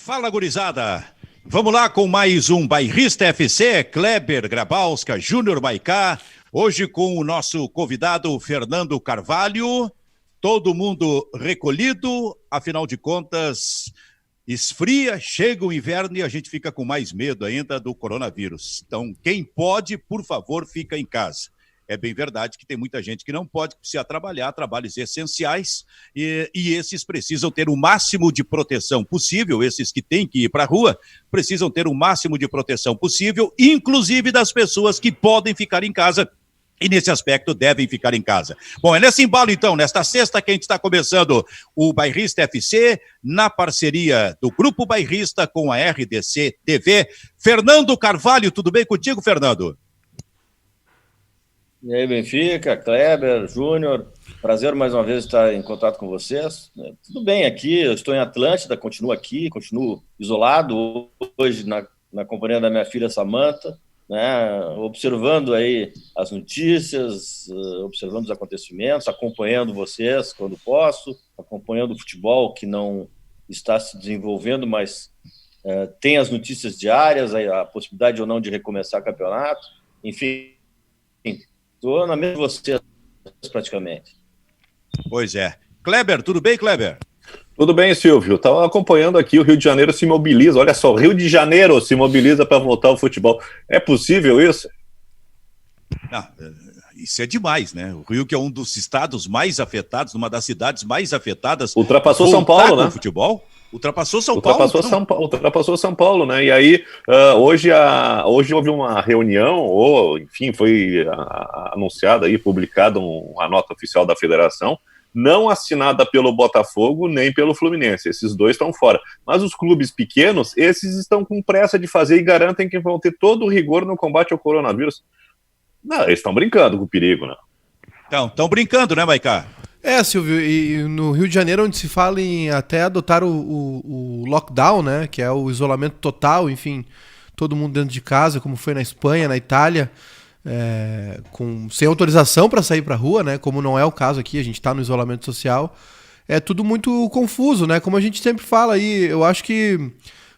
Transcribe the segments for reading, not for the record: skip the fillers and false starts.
Fala, gurizada! Vamos lá com mais um Bairrista FC, Kleber Grabowska, Júnior Maicá, hoje com o nosso convidado Fernando Carvalho, todo mundo recolhido, afinal de contas, esfria, chega o inverno e a gente fica com mais medo ainda do coronavírus. Então, quem pode, por favor, fica em casa. É bem verdade que tem muita gente que não pode precisar trabalhar, trabalhos essenciais, e esses precisam ter o máximo de proteção possível, esses que têm que ir para a rua, precisam ter o máximo de proteção possível, inclusive das pessoas que podem ficar em casa, e nesse aspecto devem ficar em casa. Bom, é nesse embalo então, nesta sexta que a gente está começando o Bairrista FC, na parceria do Grupo Bairrista com a RDC TV. Fernando Carvalho, tudo bem contigo, Fernando? E aí, Benfica, Kleber, Júnior, prazer mais uma vez estar em contato com vocês. Tudo bem aqui, eu estou em Atlântida, continuo aqui, continuo isolado, hoje na companhia da minha filha Samantha, né, observando aí as notícias, observando os acontecimentos, acompanhando vocês quando posso, acompanhando o futebol que não está se desenvolvendo, mas tem as notícias diárias, a possibilidade ou não de recomeçar o campeonato, enfim. Estou na mesma você, praticamente. Pois é. Kleber, tudo bem, Kleber? Tudo bem, Silvio. Estava acompanhando aqui, o Rio de Janeiro se mobiliza. Olha só, o Rio de Janeiro se mobiliza para voltar ao futebol. É possível isso? Não, isso é demais, né? O Rio, que é um dos estados mais afetados, uma das cidades mais afetadas. Ultrapassou São Paulo, né? Futebol? Ultrapassou São Paulo, né? E aí, hoje houve uma reunião, ou, enfim, foi anunciada aí, publicada uma nota oficial da federação, não assinada pelo Botafogo nem pelo Fluminense. Esses dois estão fora. Mas os clubes pequenos, esses estão com pressa de fazer e garantem que vão ter todo o rigor no combate ao coronavírus. Não, eles estão brincando com o perigo, né? Estão brincando, né, Maicá? Silvio, e no Rio de Janeiro, onde se fala em até adotar o lockdown, né, que é o isolamento total, enfim, todo mundo dentro de casa, como foi na Espanha, na Itália, sem autorização para sair para a rua, né, como não é o caso aqui, a gente está no isolamento social, é tudo muito confuso, né, como a gente sempre fala aí, eu acho que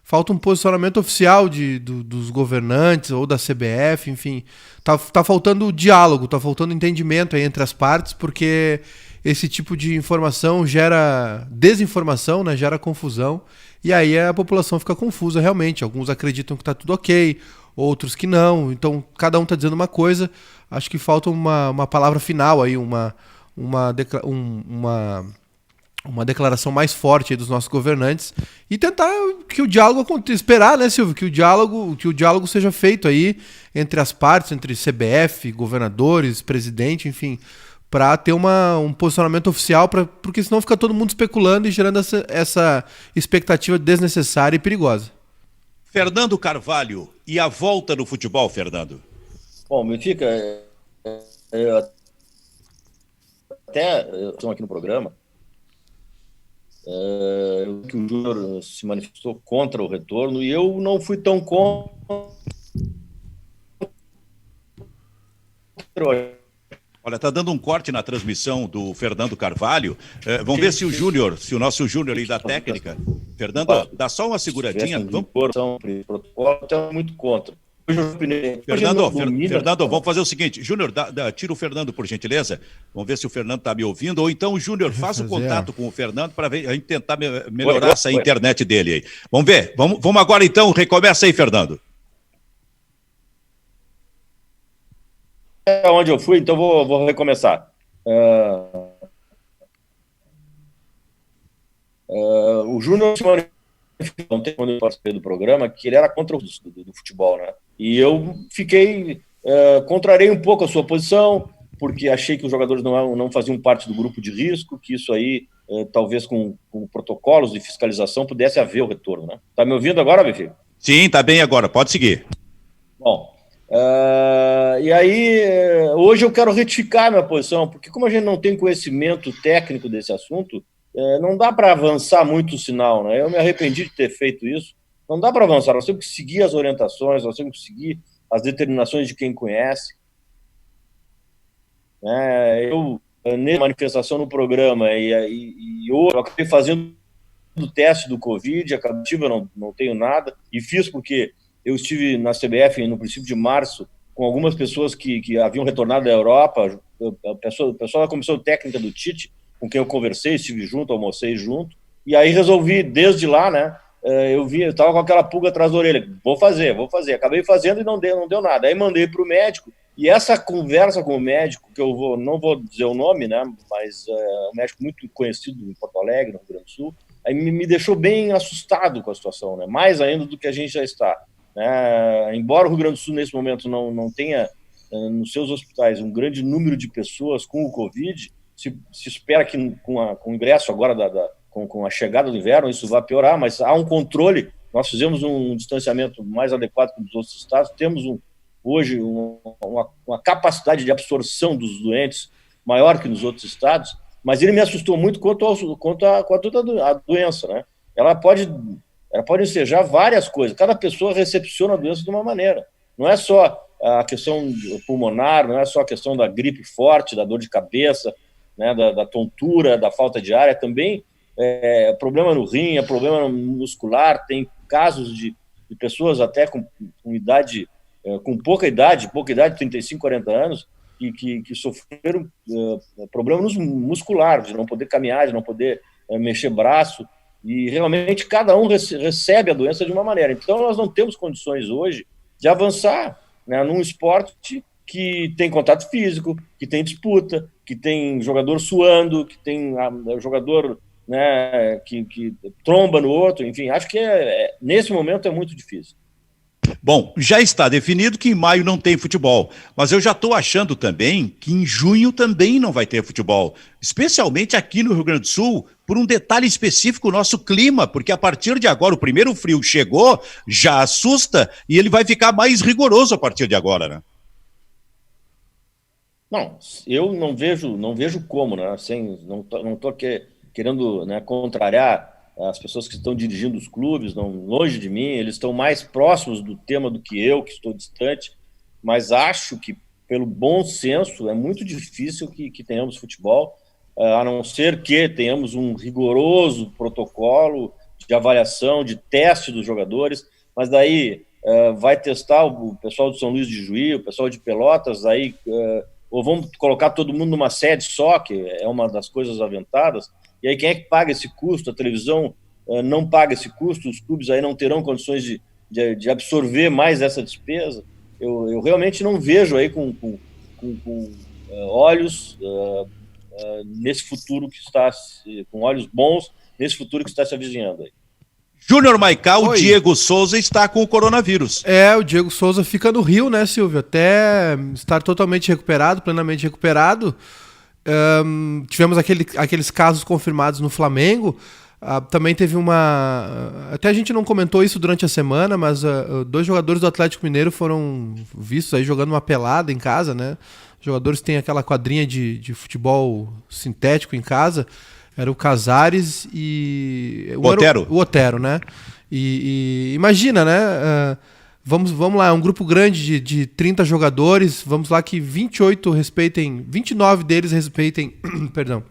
falta um posicionamento oficial dos governantes ou da CBF, enfim, tá faltando diálogo, tá faltando entendimento aí entre as partes, porque esse tipo de informação gera desinformação, né? Gera confusão, e aí a população fica confusa realmente. Alguns acreditam que está tudo ok, outros que não. Então, cada um está dizendo uma coisa. Acho que falta uma palavra final aí, uma declaração mais forte aí dos nossos governantes e tentar que o diálogo aconteça, esperar, né, Silvio, que o diálogo seja feito aí entre as partes, entre CBF, governadores, presidente, enfim, para ter um posicionamento oficial, porque senão fica todo mundo especulando e gerando essa expectativa desnecessária e perigosa. Fernando Carvalho, e a volta no futebol, Fernando? Bom, Benfica, estamos aqui no programa, que o Júnior se manifestou contra o retorno, e eu não fui tão contra. Olha, tá dando um corte na transmissão do Fernando Carvalho. Vamos ver se o nosso Júnior aí da técnica. Fernando, dá só uma seguradinha. Protocolo, então muito contra. Fernando, vamos fazer o seguinte. Júnior, tira o Fernando, por gentileza. Vamos ver se o Fernando está me ouvindo. Ou então, Júnior, faça o contato com o Fernando para a gente tentar melhorar essa internet dele aí. Vamos ver. Vamos agora, então. Recomeça aí, Fernando. Onde eu fui, então vou recomeçar. O Júnior se manifestou quando eu participei do programa que ele era contra o do futebol, né? E eu contrariei um pouco a sua posição, porque achei que os jogadores não faziam parte do grupo de risco, que isso aí, talvez com protocolos de fiscalização, pudesse haver o retorno, né? Tá me ouvindo agora, Benfica? Sim, tá bem agora, pode seguir. Bom, e aí, hoje eu quero retificar minha posição, porque como a gente não tem conhecimento técnico desse assunto, não dá para avançar muito o sinal, né? Eu me arrependi de ter feito isso. Não dá para avançar, nós temos que seguir as orientações, nós temos que seguir as determinações de quem conhece. Eu, nessa manifestação no programa, e eu acabei fazendo do teste do Covid, a cativa não tenho nada, e fiz porque eu estive na CBF no princípio de março com algumas pessoas que haviam retornado da Europa, o pessoal da comissão técnica do Tite, com quem eu conversei, estive junto, almocei junto, e aí resolvi, desde lá, né, eu estava com aquela pulga atrás da orelha, vou fazer, acabei fazendo e não deu nada, aí mandei para o médico, e essa conversa com o médico, que não vou dizer o nome, né, mas é um médico muito conhecido em Porto Alegre, no Rio Grande do Sul, aí me deixou bem assustado com a situação, né, mais ainda do que a gente já está. Embora o Rio Grande do Sul, nesse momento, não tenha nos seus hospitais um grande número de pessoas com o Covid, se espera que com o ingresso agora, com a chegada do inverno, isso vai piorar, mas há um controle. Nós fizemos um distanciamento mais adequado que nos outros estados, temos hoje uma capacidade de absorção dos doentes maior que nos outros estados, mas ele me assustou muito quanto a doença, né? Ela pode ensejar várias coisas, cada pessoa recepciona a doença de uma maneira, não é só a questão pulmonar, não é só a questão da gripe forte, da dor de cabeça, né, da tontura, da falta de ar, também problema no rim, problema muscular, tem casos de pessoas até com idade, com pouca idade, 35, 40 anos, que sofreram problema muscular, de não poder caminhar, de não poder mexer braço, e realmente cada um recebe a doença de uma maneira. Então nós não temos condições hoje de avançar, né, num esporte que tem contato físico, que tem disputa, que tem jogador suando, que tem jogador, né, que tromba no outro, enfim, acho que nesse momento é muito difícil. Bom, já está definido que em maio não tem futebol, mas eu já estou achando também que em junho também não vai ter futebol, especialmente aqui no Rio Grande do Sul, por um detalhe específico, o nosso clima, porque a partir de agora o primeiro frio chegou, já assusta e ele vai ficar mais rigoroso a partir de agora, né? Não, eu não vejo como, né? Não estou querendo, né, contrariar as pessoas que estão dirigindo os clubes, não longe de mim, eles estão mais próximos do tema do que eu, que estou distante, mas acho que, pelo bom senso, é muito difícil que tenhamos futebol, a não ser que tenhamos um rigoroso protocolo de avaliação, de teste dos jogadores, mas daí vai testar o pessoal do São Luís de Juí, o pessoal de Pelotas, aí, ou vamos colocar todo mundo numa sede só, que é uma das coisas aventadas. E aí quem é que paga esse custo? A televisão não paga esse custo, os clubes aí não terão condições de absorver mais essa despesa. Eu realmente não vejo aí com olhos nesse futuro que está, com olhos bons, nesse futuro que está se avizinhando aí. Júnior Maicá, o Diego Souza está com o coronavírus. O Diego Souza fica no Rio, né, Silvio? Até estar totalmente recuperado, plenamente recuperado. Tivemos aqueles casos confirmados no Flamengo. Também teve até a gente não comentou isso durante a semana, mas 2 jogadores do Atlético Mineiro foram vistos aí jogando uma pelada em casa, né? Os jogadores têm aquela quadrinha de futebol sintético em casa. Era o Casares e o Otero, né? E imagina, né? Vamos lá, é um grupo grande de 30 jogadores, vamos lá que 29 deles respeitem perdão,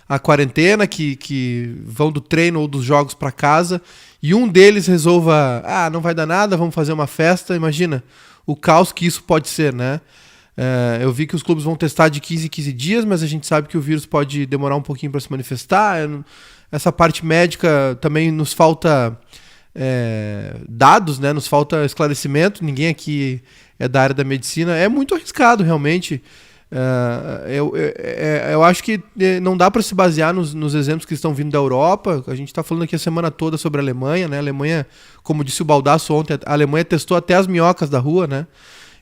a quarentena, que vão do treino ou dos jogos para casa, e um deles resolva, não vai dar nada, vamos fazer uma festa. Imagina o caos que isso pode ser, né? Eu vi que os clubes vão testar de 15 em 15 dias, mas a gente sabe que o vírus pode demorar um pouquinho para se manifestar. Essa parte médica também nos falta dados, né? Nos falta esclarecimento. Ninguém aqui é da área da medicina. É muito arriscado, realmente. Eu acho que não dá para se basear nos exemplos que estão vindo da Europa. A gente está falando aqui a semana toda sobre a Alemanha, né? A Alemanha, como disse o Baldasso ontem, a Alemanha testou até as minhocas da rua, né?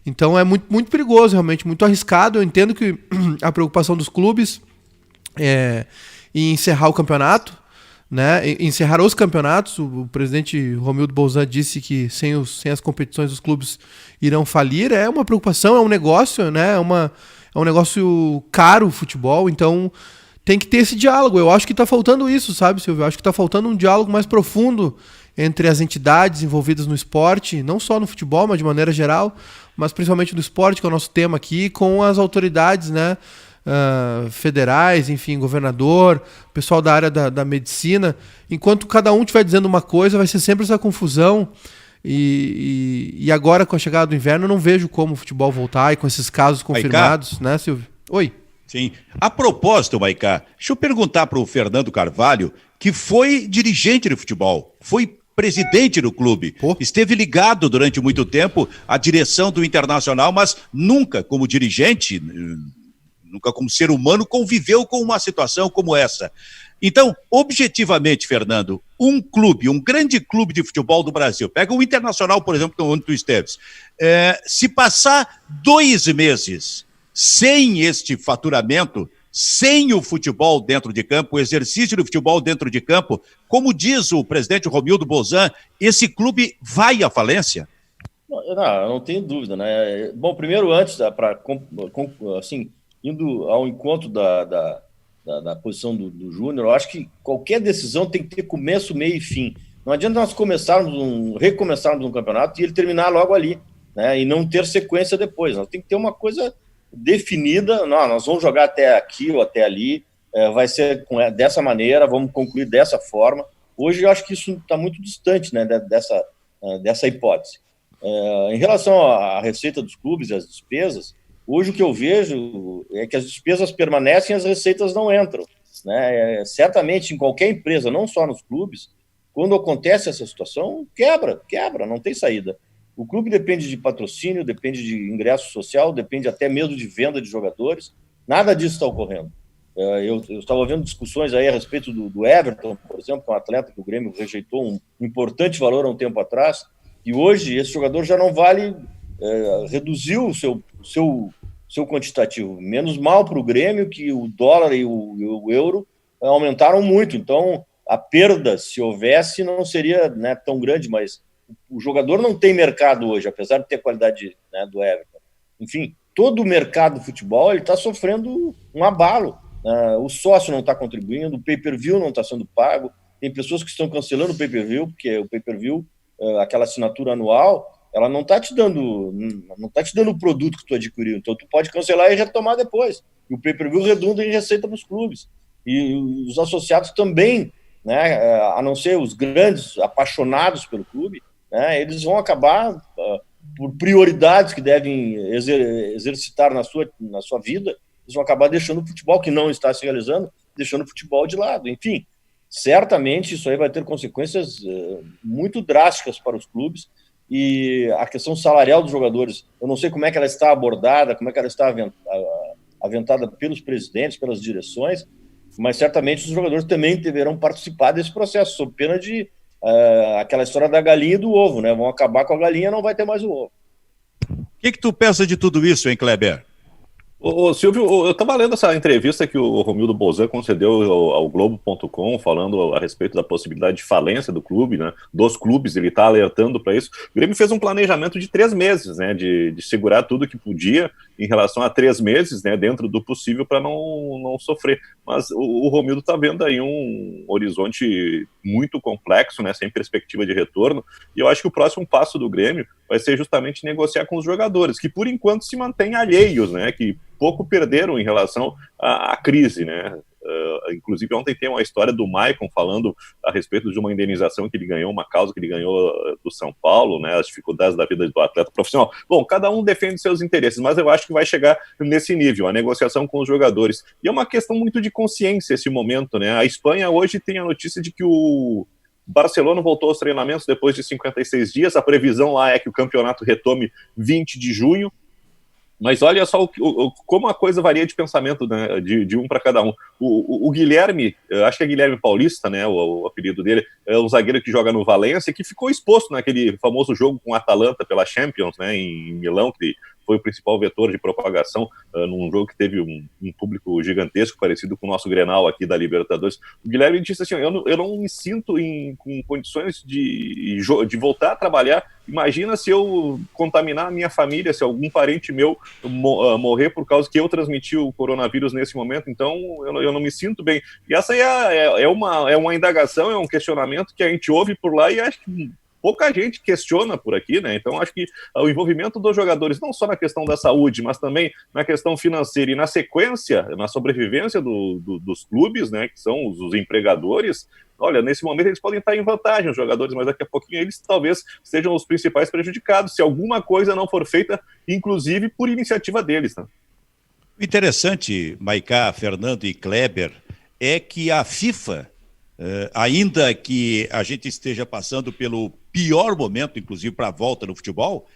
Então é muito, muito perigoso, realmente, muito arriscado. Eu entendo que a preocupação dos clubes é em encerrar o campeonato, né? Encerrar os campeonatos. O presidente Romildo Bolzan disse que sem as competições os clubes irão falir. É uma preocupação, é um negócio, né? É um negócio caro o futebol, então tem que ter esse diálogo. Eu acho que está faltando isso, sabe, Silvio? Eu acho que está faltando um diálogo mais profundo entre as entidades envolvidas no esporte, não só no futebol, mas de maneira geral, mas principalmente no esporte, que é o nosso tema aqui, com as autoridades, né? federais, enfim, governador, pessoal da área da medicina. Enquanto cada um estiver dizendo uma coisa, vai ser sempre essa confusão. E agora, com a chegada do inverno, eu não vejo como o futebol voltar, e com esses casos confirmados, né, Silvio? Oi. Sim. A propósito, Maicá, deixa eu perguntar para o Fernando Carvalho, que foi dirigente de futebol, foi presidente do clube, esteve ligado durante muito tempo à direção do Internacional, mas nunca como dirigente, nunca como ser humano, conviveu com uma situação como essa. Então, objetivamente, Fernando, um clube, um grande clube de futebol do Brasil, pega o Internacional, por exemplo, onde tu esteves, se passar 2 meses sem este faturamento, sem o futebol dentro de campo, o exercício do futebol dentro de campo, como diz o presidente Romildo Bolzan, esse clube vai à falência? Não tenho dúvida, né? Bom, primeiro, antes, assim, indo ao encontro da posição do Júnior, eu acho que qualquer decisão tem que ter começo, meio e fim. Não adianta nós recomeçarmos um campeonato e ele terminar logo ali, né? E não ter sequência depois. Nós tem que ter uma coisa definida. Não, nós vamos jogar até aqui ou até ali, vai ser dessa maneira, vamos concluir dessa forma. Hoje eu acho que isso está muito distante, né, dessa hipótese. Em relação à receita dos clubes e às despesas, hoje o que eu vejo é que as despesas permanecem e as receitas não entram, né? Certamente em qualquer empresa, não só nos clubes, quando acontece essa situação, quebra, não tem saída. O clube depende de patrocínio, depende de ingresso social, depende até mesmo de venda de jogadores. Nada disso está ocorrendo. Eu estava vendo discussões aí a respeito do Everton, por exemplo, que é um atleta que o Grêmio rejeitou um importante valor há um tempo atrás, e hoje esse jogador já não vale, reduziu o seu quantitativo. Menos mal para o Grêmio que o dólar e o euro aumentaram muito. Então, a perda, se houvesse, não seria, né, tão grande, mas o jogador não tem mercado hoje, apesar de ter a qualidade, né, do Everton. Enfim, todo o mercado do futebol está sofrendo um abalo. O sócio não está contribuindo, o pay-per-view não está sendo pago, tem pessoas que estão cancelando o pay-per-view, porque o pay-per-view, aquela assinatura anual, ela não está te dando o produto que tu adquiriu, então tu pode cancelar e retomar depois. E o pay-per-view redunda em receita para os clubes. E os associados também, né, a não ser os grandes apaixonados pelo clube, né, eles vão acabar, por prioridades que devem exercitar na sua vida, eles vão acabar deixando o futebol, que não está se realizando, deixando o futebol de lado. Enfim, certamente isso aí vai ter consequências muito drásticas para os clubes. E a questão salarial dos jogadores, eu não sei como é que ela está abordada, como é que ela está aventada pelos presidentes, pelas direções, mas certamente os jogadores também deverão participar desse processo, sob pena de aquela história da galinha e do ovo, né? Vão acabar com a galinha, não vai ter mais o ovo. O que tu pensa de tudo isso, hein, Kleber? Ô, Silvio, eu estava lendo essa entrevista que o Romildo Bolzan concedeu ao Globo.com, falando a respeito da possibilidade de falência do clube, né, dos clubes, ele está alertando para isso. O Grêmio fez um planejamento de 3 meses, né, de segurar tudo que podia em relação a 3 meses, né, dentro do possível para não sofrer. Mas o Romildo está vendo aí um horizonte muito complexo, né, sem perspectiva de retorno, e eu acho que o próximo passo do Grêmio vai ser justamente negociar com os jogadores, que por enquanto se mantêm alheios, né, que pouco perderam em relação à crise, né? Inclusive ontem tem uma história do Maicon falando a respeito de uma indenização que ele ganhou, uma causa que ele ganhou do São Paulo, né, as dificuldades da vida do atleta profissional. Bom, cada um defende seus interesses, mas eu acho que vai chegar nesse nível, a negociação com os jogadores. E é uma questão muito de consciência esse momento, né? A Espanha hoje tem a notícia de que o Barcelona voltou aos treinamentos depois de 56 dias, a previsão lá é que o campeonato retome 20 de junho, mas olha só como a coisa varia de pensamento, né, de um para cada um. O Guilherme, acho que é Guilherme Paulista, né, o apelido dele, é um zagueiro que joga no Valência, que ficou exposto naquele famoso jogo com o Atalanta pela Champions, né, em Milão, que foi o principal vetor de propagação num jogo que teve um público gigantesco, parecido com o nosso Grenal aqui da Libertadores. O Guilherme disse assim, eu não me sinto com condições de voltar a trabalhar. Imagina se eu contaminar a minha família, se algum parente meu morrer por causa que eu transmiti o coronavírus nesse momento, então eu não me sinto bem. E essa é uma indagação, é um questionamento que a gente ouve por lá e acho que pouca gente questiona por aqui, né? Então acho que o envolvimento dos jogadores, não só na questão da saúde, mas também na questão financeira e na sequência, na sobrevivência dos clubes, né, que são os empregadores. Olha, nesse momento eles podem estar em vantagem, os jogadores, mas daqui a pouquinho eles talvez sejam os principais prejudicados, se alguma coisa não for feita, inclusive por iniciativa deles, né? O interessante, Maiká, Fernando e Kleber, é que a FIFA, ainda que a gente esteja passando pelo pior momento, inclusive para a volta no futebol,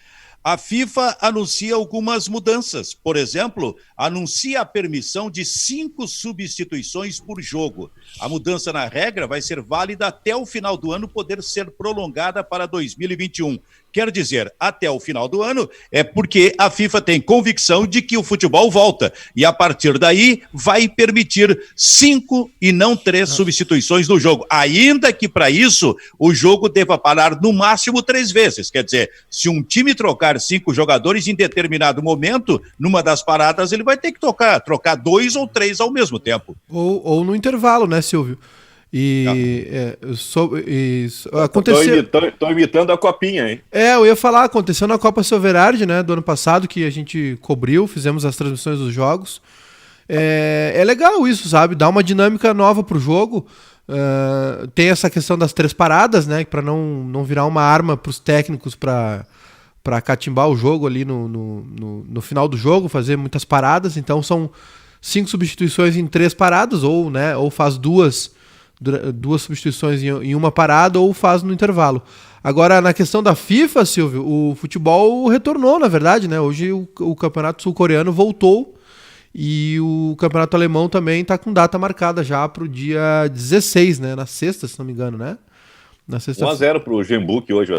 a FIFA anuncia algumas mudanças. Por exemplo, anuncia a permissão de 5 substituições por jogo. A mudança na regra vai ser válida até o final do ano, poder ser prolongada para 2021. Quer dizer, até o final do ano, é porque a FIFA tem convicção de que o futebol volta. E a partir daí, vai permitir 5 e não 3 substituições no jogo. Ainda que para isso, o jogo deva parar no máximo 3 vezes. Quer dizer, se um time trocar 5 jogadores em determinado momento, numa das paradas, ele vai ter que trocar 2 ou 3 ao mesmo tempo. Ou no intervalo, né, Silvio? Aconteceu... Tô imitando a copinha, hein? Eu ia falar, aconteceu na Copa Silverard, né, do ano passado, que a gente cobriu, fizemos as transmissões dos jogos. É legal isso, sabe? Dá uma dinâmica nova pro jogo. Tem essa questão das 3 paradas, né, para não virar uma arma pros técnicos para catimbar o jogo ali no final do jogo, fazer muitas paradas. Então são 5 substituições em 3 paradas, ou faz duas substituições em uma parada, ou faz no intervalo. Agora, na questão da FIFA, Silvio, o futebol retornou, na verdade, né? Hoje o campeonato sul-coreano voltou e o campeonato alemão também está com data marcada já para o dia 16, né? Na sexta, se não me engano, né? Na sexta. 1-0 para o Jeonbuk hoje,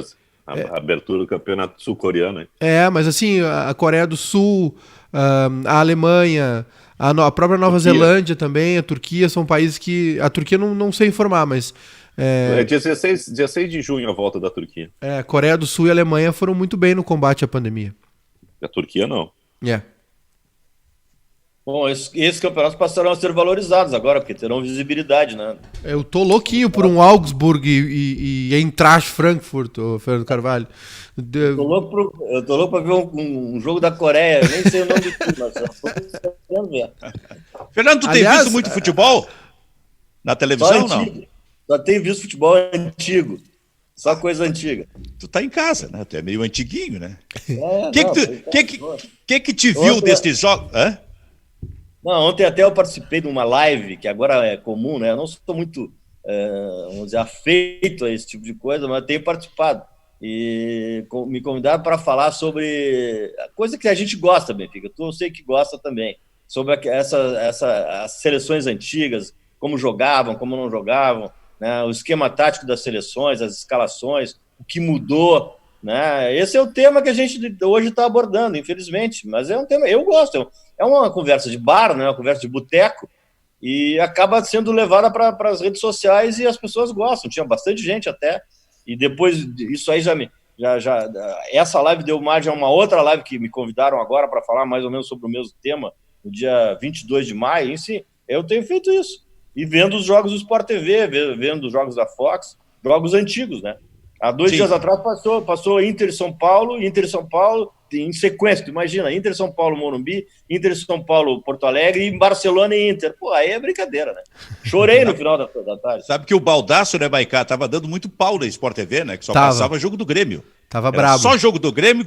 a abertura do campeonato sul-coreano. Hein? Mas assim, a Coreia do Sul, a Alemanha... A própria Nova Zelândia também, a Turquia, são países que... A Turquia não sei informar, mas... É 16 de junho a volta da Turquia. Coreia do Sul e Alemanha foram muito bem no combate à pandemia. A Turquia não. Bom, esses campeonatos passarão a ser valorizados agora, porque terão visibilidade, né? Eu tô louquinho por um Augsburg e Eintracht Frankfurt, Fernando Carvalho. Eu tô louco pra ver um jogo da Coreia, eu nem sei o nome de tudo, mas eu ver. Fernando, tu tem visto muito futebol na televisão, não? Só tenho visto futebol antigo, só coisa antiga. Tu tá em casa, né? Tu é meio antiguinho, né? Que te viu ontem, destes jogos? Não, ontem até eu participei de uma live, que agora é comum, né? Eu não sou muito, vamos dizer, afeito a esse tipo de coisa, mas tenho participado. E me convidaram para falar sobre a coisa que a gente gosta, Benfica. Eu sei que gosta também. Sobre as seleções antigas, como jogavam, como não jogavam, né? O esquema tático das seleções, as escalações, o que mudou, né? Esse é o tema que a gente hoje está abordando, infelizmente. Mas é um tema, eu gosto. É uma conversa de bar, né? Uma conversa de boteco, e acaba sendo levada para as redes sociais e as pessoas gostam. Tinha bastante gente até. E depois isso aí essa live deu margem a uma outra live que me convidaram agora para falar mais ou menos sobre o mesmo tema, no dia 22 de maio. Em si, eu tenho feito isso. E vendo os jogos do Sport TV, vendo os jogos da Fox, jogos antigos, né? Há 2 dias atrás passou Inter e São Paulo em sequência, tu imagina, Inter São Paulo Morumbi, Inter São Paulo Porto Alegre e Barcelona e Inter. Pô, aí é brincadeira, né? Chorei no final da tarde. Sabe que o Baldasso, né, Maiká, tava dando muito pau na Sport TV, né? Que só passava jogo do Grêmio. Tava brabo. Só jogo do Grêmio.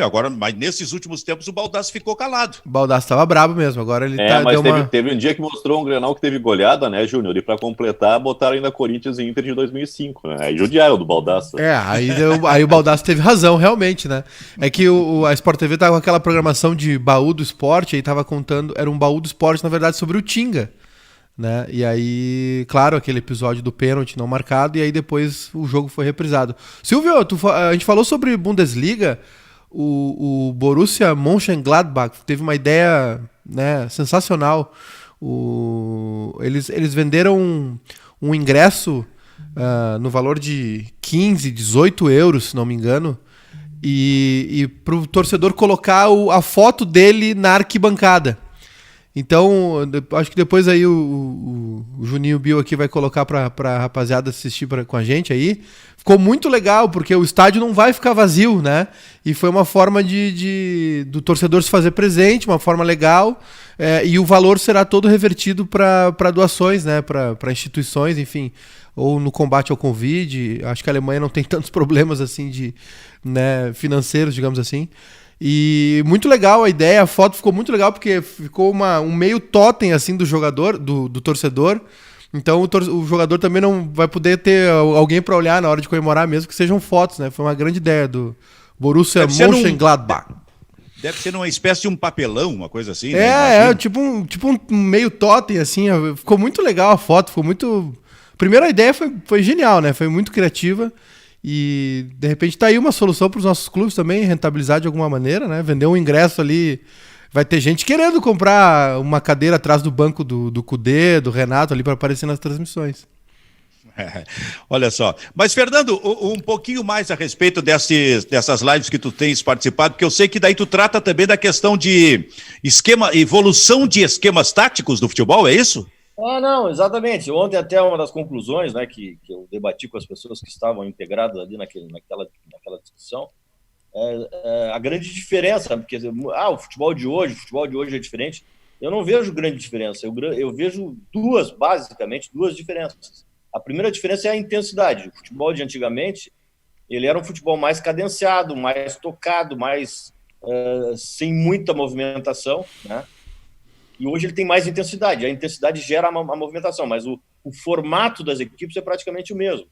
Agora, mas nesses últimos tempos o Baldasso ficou calado. O Baldasso tava brabo mesmo, agora ele mas teve um dia que mostrou um Grenal que teve goleada, né, Júnior? E pra completar, botaram ainda Corinthians e Inter de 2005, né? Aí judiaram do Baldasso. Aí o Baldasso teve razão, realmente, né? É que a Sport TV tava com aquela programação de baú do esporte, aí tava contando, era um baú do esporte, na verdade, sobre o Tinga, né? E aí, claro, aquele episódio do pênalti não marcado, e aí depois o jogo foi reprisado. Silvio, a gente falou sobre Bundesliga. O Borussia Mönchengladbach teve uma ideia, né, sensacional. Eles venderam um ingresso no valor de 15, 18 euros, se não me engano, e para o torcedor colocar a foto dele na arquibancada. Então, acho que depois aí o Juninho Bill aqui vai colocar pra rapaziada assistir com a gente aí. Ficou muito legal, porque o estádio não vai ficar vazio, né? E foi uma forma do torcedor se fazer presente, uma forma legal, e o valor será todo revertido para doações, né? Para instituições, enfim, ou no combate ao Covid. Acho que a Alemanha não tem tantos problemas assim né, financeiros, digamos assim. E muito legal a ideia, a foto ficou muito legal porque ficou um meio totem assim do jogador, do torcedor. Então o jogador também não vai poder ter alguém para olhar na hora de comemorar, mesmo que sejam fotos, né? Foi uma grande ideia do Borussia Mönchengladbach. Deve ser numa espécie de um papelão, uma coisa assim, né? Tipo um meio totem assim, ficou muito legal a foto, ficou muito... Primeiro a ideia foi genial, né? Foi muito criativa. E, de repente, tá aí uma solução para os nossos clubes também, rentabilizar de alguma maneira, né? Vender um ingresso ali. Vai ter gente querendo comprar uma cadeira atrás do banco do Cudê, do Renato ali para aparecer nas transmissões. Olha só. Mas, Fernando, um pouquinho mais a respeito dessas lives que tu tens participado, porque eu sei que daí tu trata também da questão de evolução de esquemas táticos do futebol, é isso? Não, exatamente. Ontem até uma das conclusões, né, que eu debati com as pessoas que estavam integradas ali naquela discussão, a grande diferença, porque o futebol de hoje é diferente. Eu não vejo grande diferença, eu vejo basicamente duas diferenças. A primeira diferença é a intensidade. O futebol de antigamente, ele era um futebol mais cadenciado, mais tocado, mais sem muita movimentação, né? E hoje ele tem mais intensidade. A intensidade gera a movimentação, mas o formato das equipes é praticamente o mesmo.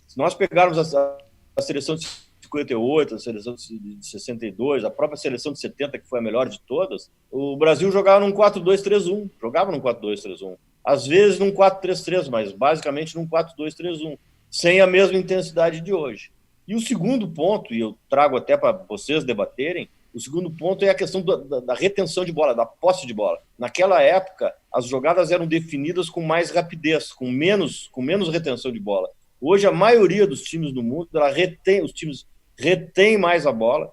Se nós pegarmos a seleção de 58, a seleção de 62, a própria seleção de 70, que foi a melhor de todas, o Brasil jogava num 4-2-3-1. Jogava num 4-2-3-1. Às vezes num 4-3-3, mas basicamente num 4-2-3-1, sem a mesma intensidade de hoje. E o segundo ponto, e eu trago até para vocês debaterem, o segundo ponto é a questão da retenção de bola, da posse de bola. Naquela época, as jogadas eram definidas com mais rapidez, com menos retenção de bola. Hoje, a maioria dos times do mundo, os times retêm mais a bola,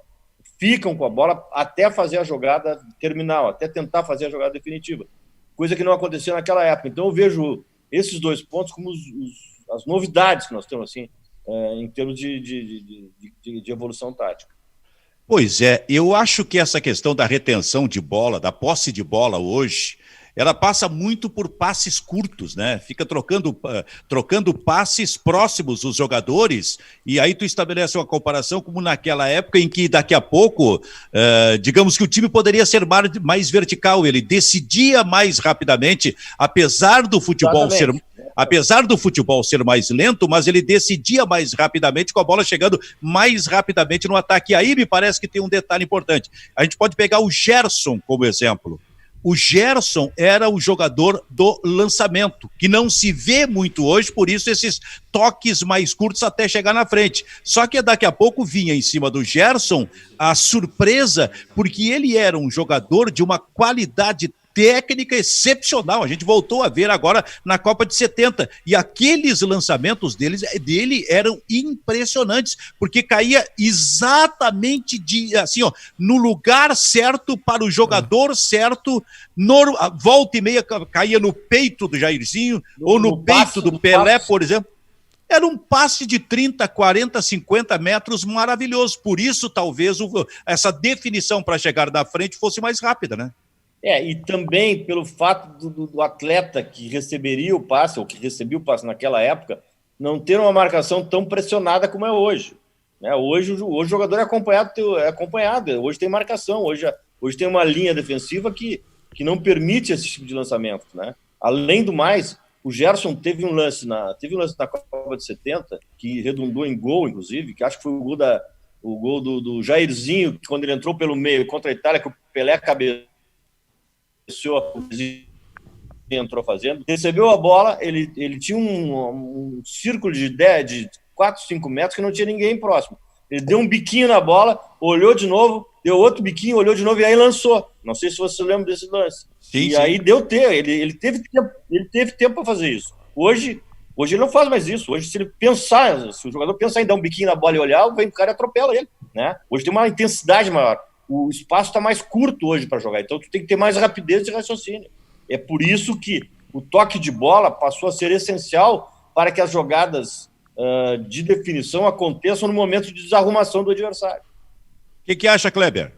ficam com a bola até fazer a jogada terminal, até tentar fazer a jogada definitiva. Coisa que não acontecia naquela época. Então, eu vejo esses dois pontos como as novidades que nós temos, assim, em termos de evolução tática. Pois é, eu acho que essa questão da retenção de bola, da posse de bola hoje, ela passa muito por passes curtos, né? Fica trocando passes próximos os jogadores, e aí tu estabelece uma comparação como naquela época em que daqui a pouco, digamos que o time poderia ser mais vertical, ele decidia mais rapidamente, apesar do futebol ser mais lento, mas ele decidia mais rapidamente, com a bola chegando mais rapidamente no ataque. E aí me parece que tem um detalhe importante. A gente pode pegar o Gerson como exemplo. O Gerson era o jogador do lançamento, que não se vê muito hoje, por isso esses toques mais curtos até chegar na frente. Só que daqui a pouco vinha em cima do Gerson a surpresa, porque ele era um jogador de uma qualidade técnica excepcional. A gente voltou a ver agora na Copa de 70. E aqueles lançamentos dele eram impressionantes, porque caía exatamente no lugar certo, para o jogador certo, volta e meia caía no peito do Jairzinho, ou no peito do Pelé, por exemplo. Era um passe de 30, 40, 50 metros maravilhoso. Por isso, talvez, essa definição para chegar na frente fosse mais rápida, né? E também pelo fato do atleta que receberia o passe, ou que recebia o passe naquela época, não ter uma marcação tão pressionada como é hoje. Né? Hoje o jogador é acompanhado, hoje tem marcação, hoje tem uma linha defensiva que não permite esse tipo de lançamento. Né? Além do mais, o Gerson teve um lance na Copa de 70, que redundou em gol, inclusive, que acho que foi o gol do Jairzinho, que quando ele entrou pelo meio contra a Itália, que o Pelé cabeceou, entrou fazendo, recebeu a bola, ele tinha um círculo de 4, 5 metros que não tinha ninguém próximo. Ele deu um biquinho na bola, olhou de novo, deu outro biquinho, olhou de novo e aí lançou. Não sei se você lembra desse lance. Sim. Aí ele teve tempo para fazer isso. Hoje ele não faz mais isso. Hoje, se o jogador pensar em dar um biquinho na bola e olhar, vem o cara e atropela ele. Né? Hoje tem uma intensidade maior. o espaço está mais curto hoje para jogar, então tu tem que ter mais rapidez de raciocínio. É por isso que o toque de bola passou a ser essencial para que as jogadas de definição aconteçam no momento de desarrumação do adversário. O que acha, Kleber?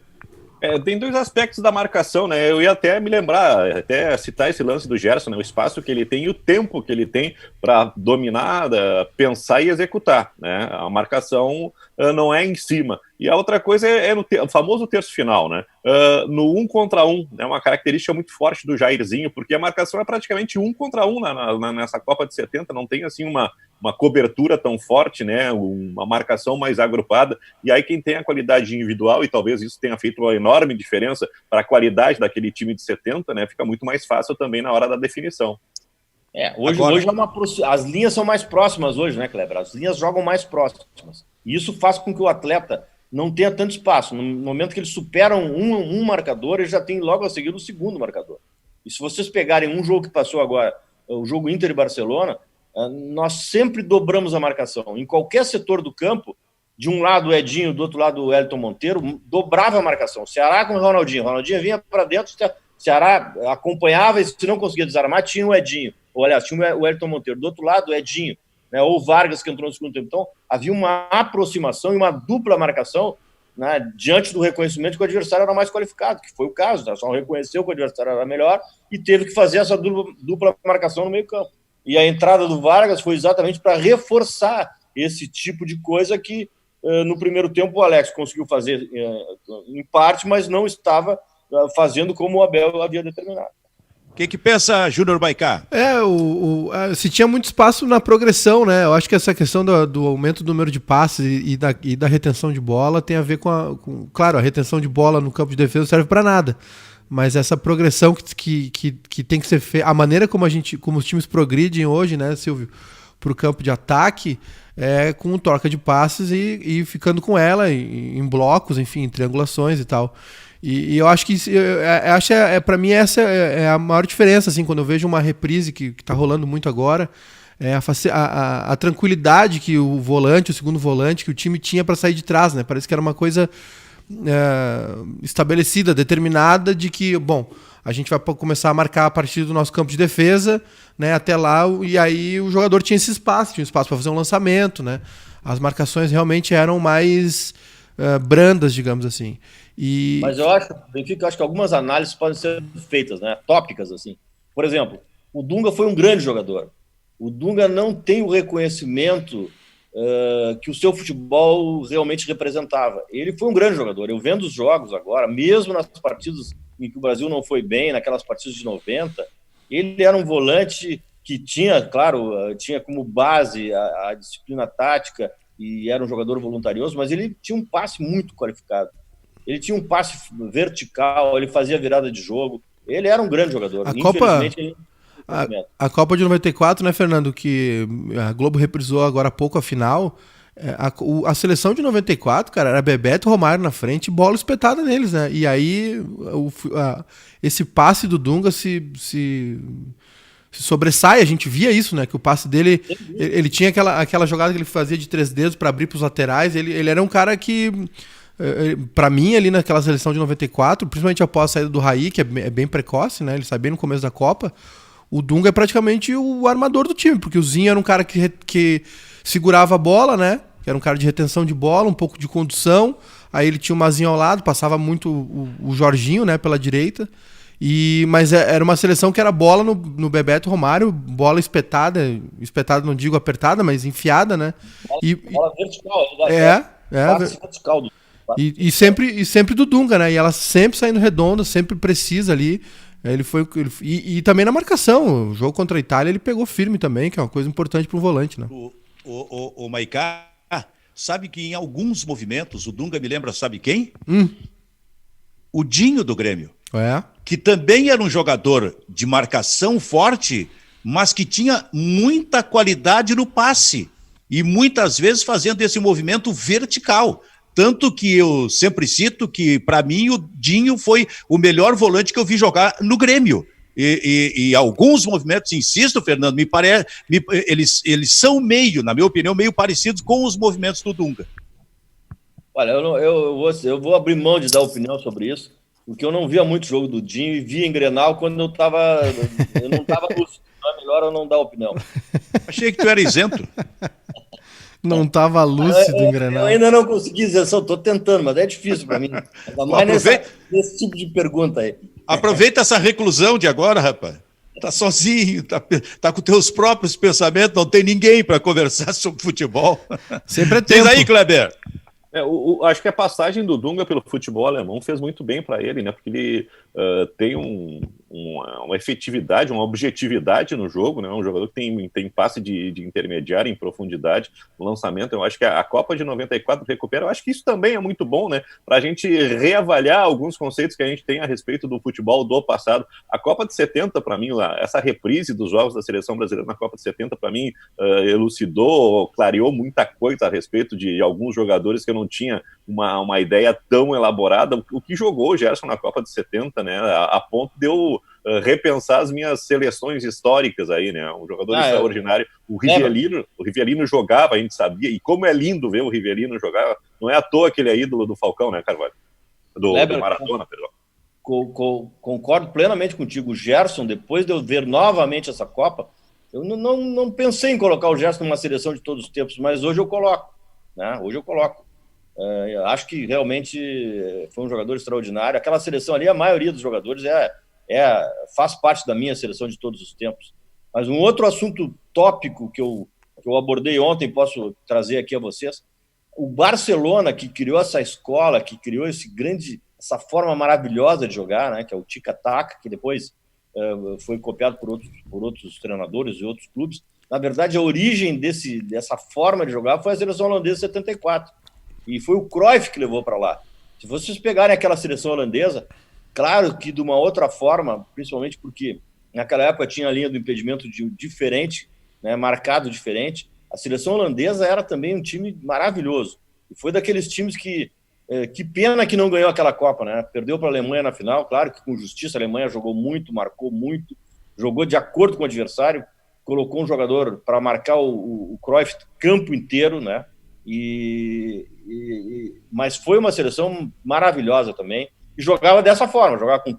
Tem dois aspectos da marcação, né? Eu ia até me lembrar, até citar esse lance do Gerson, né? O espaço que ele tem e o tempo que ele tem para dominar, pensar e executar, né? A marcação não é em cima. E a outra coisa é no famoso terço final, né? No 1 contra 1, é uma característica muito forte do Jairzinho, porque a marcação é praticamente 1 contra 1 nessa Copa de 70, não tem assim uma cobertura tão forte, né? Uma marcação mais agrupada, e aí quem tem a qualidade individual, e talvez isso tenha feito uma enorme diferença para a qualidade daquele time de 70, né? Fica muito mais fácil também na hora da definição. Hoje as linhas são mais próximas hoje, né, Kleber? As linhas jogam mais próximas. E isso faz com que o atleta não tenha tanto espaço. No momento que eles superam um marcador, ele já tem logo a seguir o segundo marcador. E se vocês pegarem um jogo que passou agora, o jogo Inter e Barcelona, nós sempre dobramos a marcação. Em qualquer setor do campo, de um lado o Edinho, do outro lado o Wellington Monteiro, dobrava a marcação. O Ceará com o Ronaldinho vinha para dentro, o Ceará acompanhava, e se não conseguia desarmar, tinha o Edinho. Ou, aliás, tinha o Wellington Monteiro. Do outro lado, o Edinho, né, ou o Vargas, que entrou no segundo tempo. Então, havia uma aproximação e uma dupla marcação, né, diante do reconhecimento que o adversário era mais qualificado, que foi o caso. Né? Só reconheceu que o adversário era melhor e teve que fazer essa dupla marcação no meio campo. E a entrada do Vargas foi exatamente para reforçar esse tipo de coisa que, no primeiro tempo, o Alex conseguiu fazer em parte, mas não estava fazendo como o Abel havia determinado. O que pensa, Júnior Maicá? Se tinha muito espaço na progressão, né? Eu acho que essa questão do aumento do número de passes e da retenção de bola tem a ver claro, a retenção de bola no campo de defesa não serve para nada. Mas essa progressão que tem que ser feita, a maneira como os times progridem hoje, né, Silvio, para o campo de ataque, com troca de passes e ficando com ela em blocos, enfim, em triangulações e tal. E eu acho que para mim essa é a maior diferença, assim, quando eu vejo uma reprise que está rolando muito agora, a tranquilidade que o segundo volante, que o time tinha para sair de trás, né? Parece que era uma coisa estabelecida, determinada, de que, bom, a gente vai começar a marcar a partir do nosso campo de defesa, né, até lá, e aí o jogador tinha espaço para fazer um lançamento, né? As marcações realmente eram mais brandas, digamos assim. Mas eu acho que algumas análises podem ser feitas, né, tópicas, assim. Por exemplo, o Dunga foi um grande jogador. O Dunga não tem o reconhecimento que o seu futebol realmente representava. Ele foi um grande jogador. Eu vendo os jogos agora, mesmo nas partidas em que o Brasil não foi bem, naquelas partidas de 90, ele era um volante que tinha, claro, tinha como base a disciplina tática e era um jogador voluntarioso, mas ele tinha um passe muito qualificado. Ele tinha um passe vertical, ele fazia virada de jogo. Ele era um grande jogador. A Copa de 94, né, Fernando, que a Globo reprisou agora há pouco a final, a seleção de 94, cara, era Bebeto e Romário na frente e bola espetada neles, né? E aí esse passe do Dunga se sobressai, a gente via isso, né? Que o passe dele, ele tinha aquela jogada que ele fazia de 3 dedos para abrir para os laterais, ele era um cara que, para mim, ali naquela seleção de 94, principalmente após a saída do Raí, que é bem precoce, né? Ele sai bem no começo da Copa. O Dunga é praticamente o armador do time, porque o Zinho era um cara que segurava a bola, né? Que era um cara de retenção de bola, um pouco de condução. Aí ele tinha o Mazinho ao lado, passava muito o Jorginho, né, pela direita. Mas era uma seleção que era bola no Bebeto Romário, bola espetada não digo apertada, mas enfiada, né? Bola vertical. Vertical. E sempre do Dunga, né? E ela sempre saindo redonda, sempre precisa ali. E também na marcação, o jogo contra a Itália ele pegou firme também, que é uma coisa importante para o volante, né? O Maicá, sabe que em alguns movimentos o Dunga me lembra, sabe quem? O Dinho do Grêmio. Que também era um jogador de marcação forte, mas que tinha muita qualidade no passe e muitas vezes fazendo esse movimento vertical. Tanto que eu sempre cito que, para mim, o Dinho foi o melhor volante que eu vi jogar no Grêmio. E alguns movimentos, insisto, Fernando, me parece, eles são na minha opinião, meio parecidos com os movimentos do Dunga. Olha, eu vou abrir mão de dar opinião sobre isso, porque eu não via muito jogo do Dinho e via em Grenal quando eu não estava lúcido. Então é melhor eu não dar opinião. Achei que tu era isento. Não estava lúcido em Grenal. Eu ainda não consegui isenção, estou tentando, mas é difícil para mim. Ainda mais nesse tipo de pergunta aí. Aproveita essa reclusão de agora, rapaz. Tá sozinho, tá com teus próprios pensamentos, não tem ninguém para conversar sobre futebol. Sempre é tempo. Diz aí, Kleber. Acho que a passagem do Dunga pelo futebol alemão fez muito bem para ele, né? Porque ele tem uma efetividade, uma objetividade no jogo, né? Um jogador que tem passe de intermediário em profundidade, lançamento. Eu acho que a Copa de 94 recupera. Eu acho que isso também é muito bom, né? Para a gente reavaliar alguns conceitos que a gente tem a respeito do futebol do passado. A Copa de 70, para mim, essa reprise dos jogos da seleção brasileira na Copa de 70, para mim, elucidou, clareou muita coisa a respeito de alguns jogadores que eu não tinha uma ideia tão elaborada. O que jogou o Gerson na Copa de 70, né, a ponto de eu repensar as minhas seleções históricas aí, né, um jogador extraordinário. O Rivellino jogava, a gente sabia, e como é lindo ver o Rivellino jogar, não é à toa que ele é ídolo do Falcão, né, Carvalho? Do Maradona, perdão. Concordo plenamente contigo. O Gerson, depois de eu ver novamente essa Copa, eu não pensei em colocar o Gerson numa seleção de todos os tempos, mas hoje eu coloco, né? Hoje eu coloco. Acho que realmente foi um jogador extraordinário. Aquela seleção ali, a maioria dos jogadores faz parte da minha seleção de todos os tempos. Mas um outro assunto tópico que eu abordei ontem, posso trazer aqui a vocês, o Barcelona, que criou essa escola, que criou essa forma maravilhosa de jogar, né, que é o tic-tac, que depois foi copiado por outros treinadores e outros clubes. Na verdade, a origem dessa forma de jogar foi a seleção holandesa de 74. E foi o Cruyff que levou para lá. Se vocês pegarem aquela seleção holandesa, claro que de uma outra forma, principalmente porque naquela época tinha a linha do impedimento diferente, né, marcado diferente, a seleção holandesa era também um time maravilhoso. E foi daqueles times que pena que não ganhou aquela Copa, né? Perdeu para a Alemanha na final, claro que com justiça. A Alemanha jogou muito, marcou muito, jogou de acordo com o adversário, colocou um jogador para marcar o Cruyff campo inteiro, né? Mas foi uma seleção maravilhosa também, e jogava dessa forma, jogava com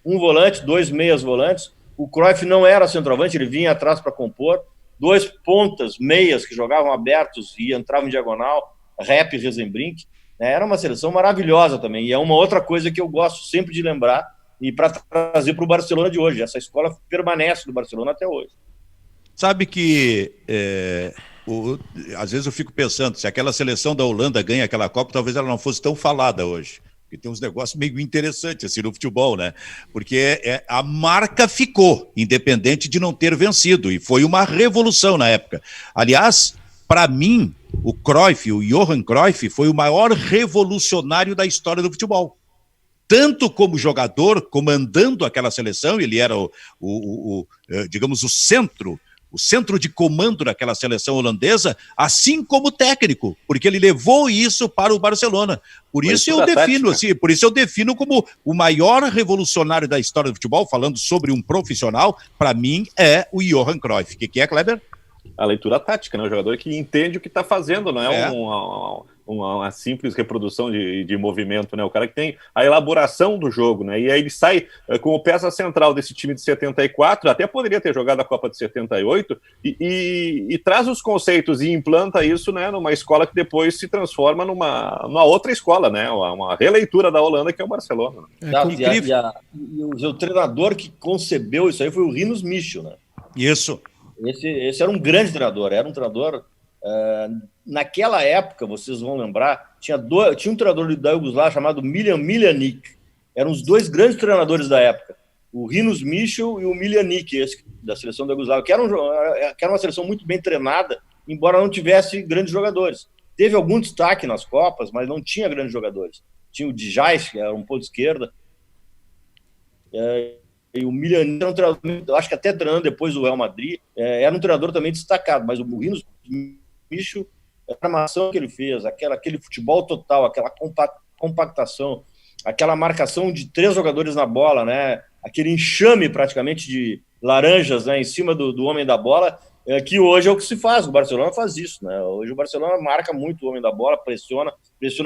um volante, 2 meias volantes. O Cruyff não era centroavante, ele vinha atrás para compor, 2 pontas, meias, que jogavam abertos e entravam em diagonal, Rep e Rezenbrink, né? Era uma seleção maravilhosa também, e é uma outra coisa que eu gosto sempre de lembrar, e para trazer para o Barcelona de hoje. Essa escola permanece do Barcelona até hoje. Sabe que às vezes eu fico pensando, se aquela seleção da Holanda ganha aquela Copa, talvez ela não fosse tão falada hoje. Porque tem uns negócios meio interessantes assim no futebol, né? Porque a marca ficou, independente de não ter vencido, e foi uma revolução na época. Aliás, para mim, o Johan Cruyff, foi o maior revolucionário da história do futebol. Tanto como jogador, comandando aquela seleção, ele era digamos, o centro de comando daquela seleção holandesa, assim como técnico, porque ele levou isso para o Barcelona. Por isso eu defino como o maior revolucionário da história do futebol, falando sobre um profissional, para mim é o Johan Cruyff. O que é, Kleber? A leitura tática, né? O jogador que entende o que está fazendo, não é uma simples reprodução de movimento, né? O cara que tem a elaboração do jogo, né? E aí ele sai como peça central desse time de 74, até poderia ter jogado a Copa de 78, e traz os conceitos e implanta isso, né, numa escola que depois se transforma numa outra escola, né? Uma releitura da Holanda, que é o Barcelona. E o treinador que concebeu isso aí foi o Rinus Michel, né? Isso. Esse era um grande treinador, naquela época, vocês vão lembrar, tinha um treinador da Iugoslávia chamado Miljan Miljanic. Eram os 2 grandes treinadores da época, o Rinus Michel e o Miljanic, esse da seleção da Iugoslávia, que era uma seleção muito bem treinada, embora não tivesse grandes jogadores. Teve algum destaque nas Copas, mas não tinha grandes jogadores. Tinha o Dijais, que era um ponto esquerda, e o Miljanic era um treinador, acho que até treinando depois do Real Madrid, era um treinador também destacado, mas o Rinus Michel, a armação que ele fez, aquele futebol total, aquela compactação, aquela marcação de 3 jogadores na bola, né? Aquele enxame praticamente de laranjas, né, em cima do homem da bola, que hoje é o que se faz. O Barcelona faz isso, né? Hoje o Barcelona marca muito o homem da bola, pressiona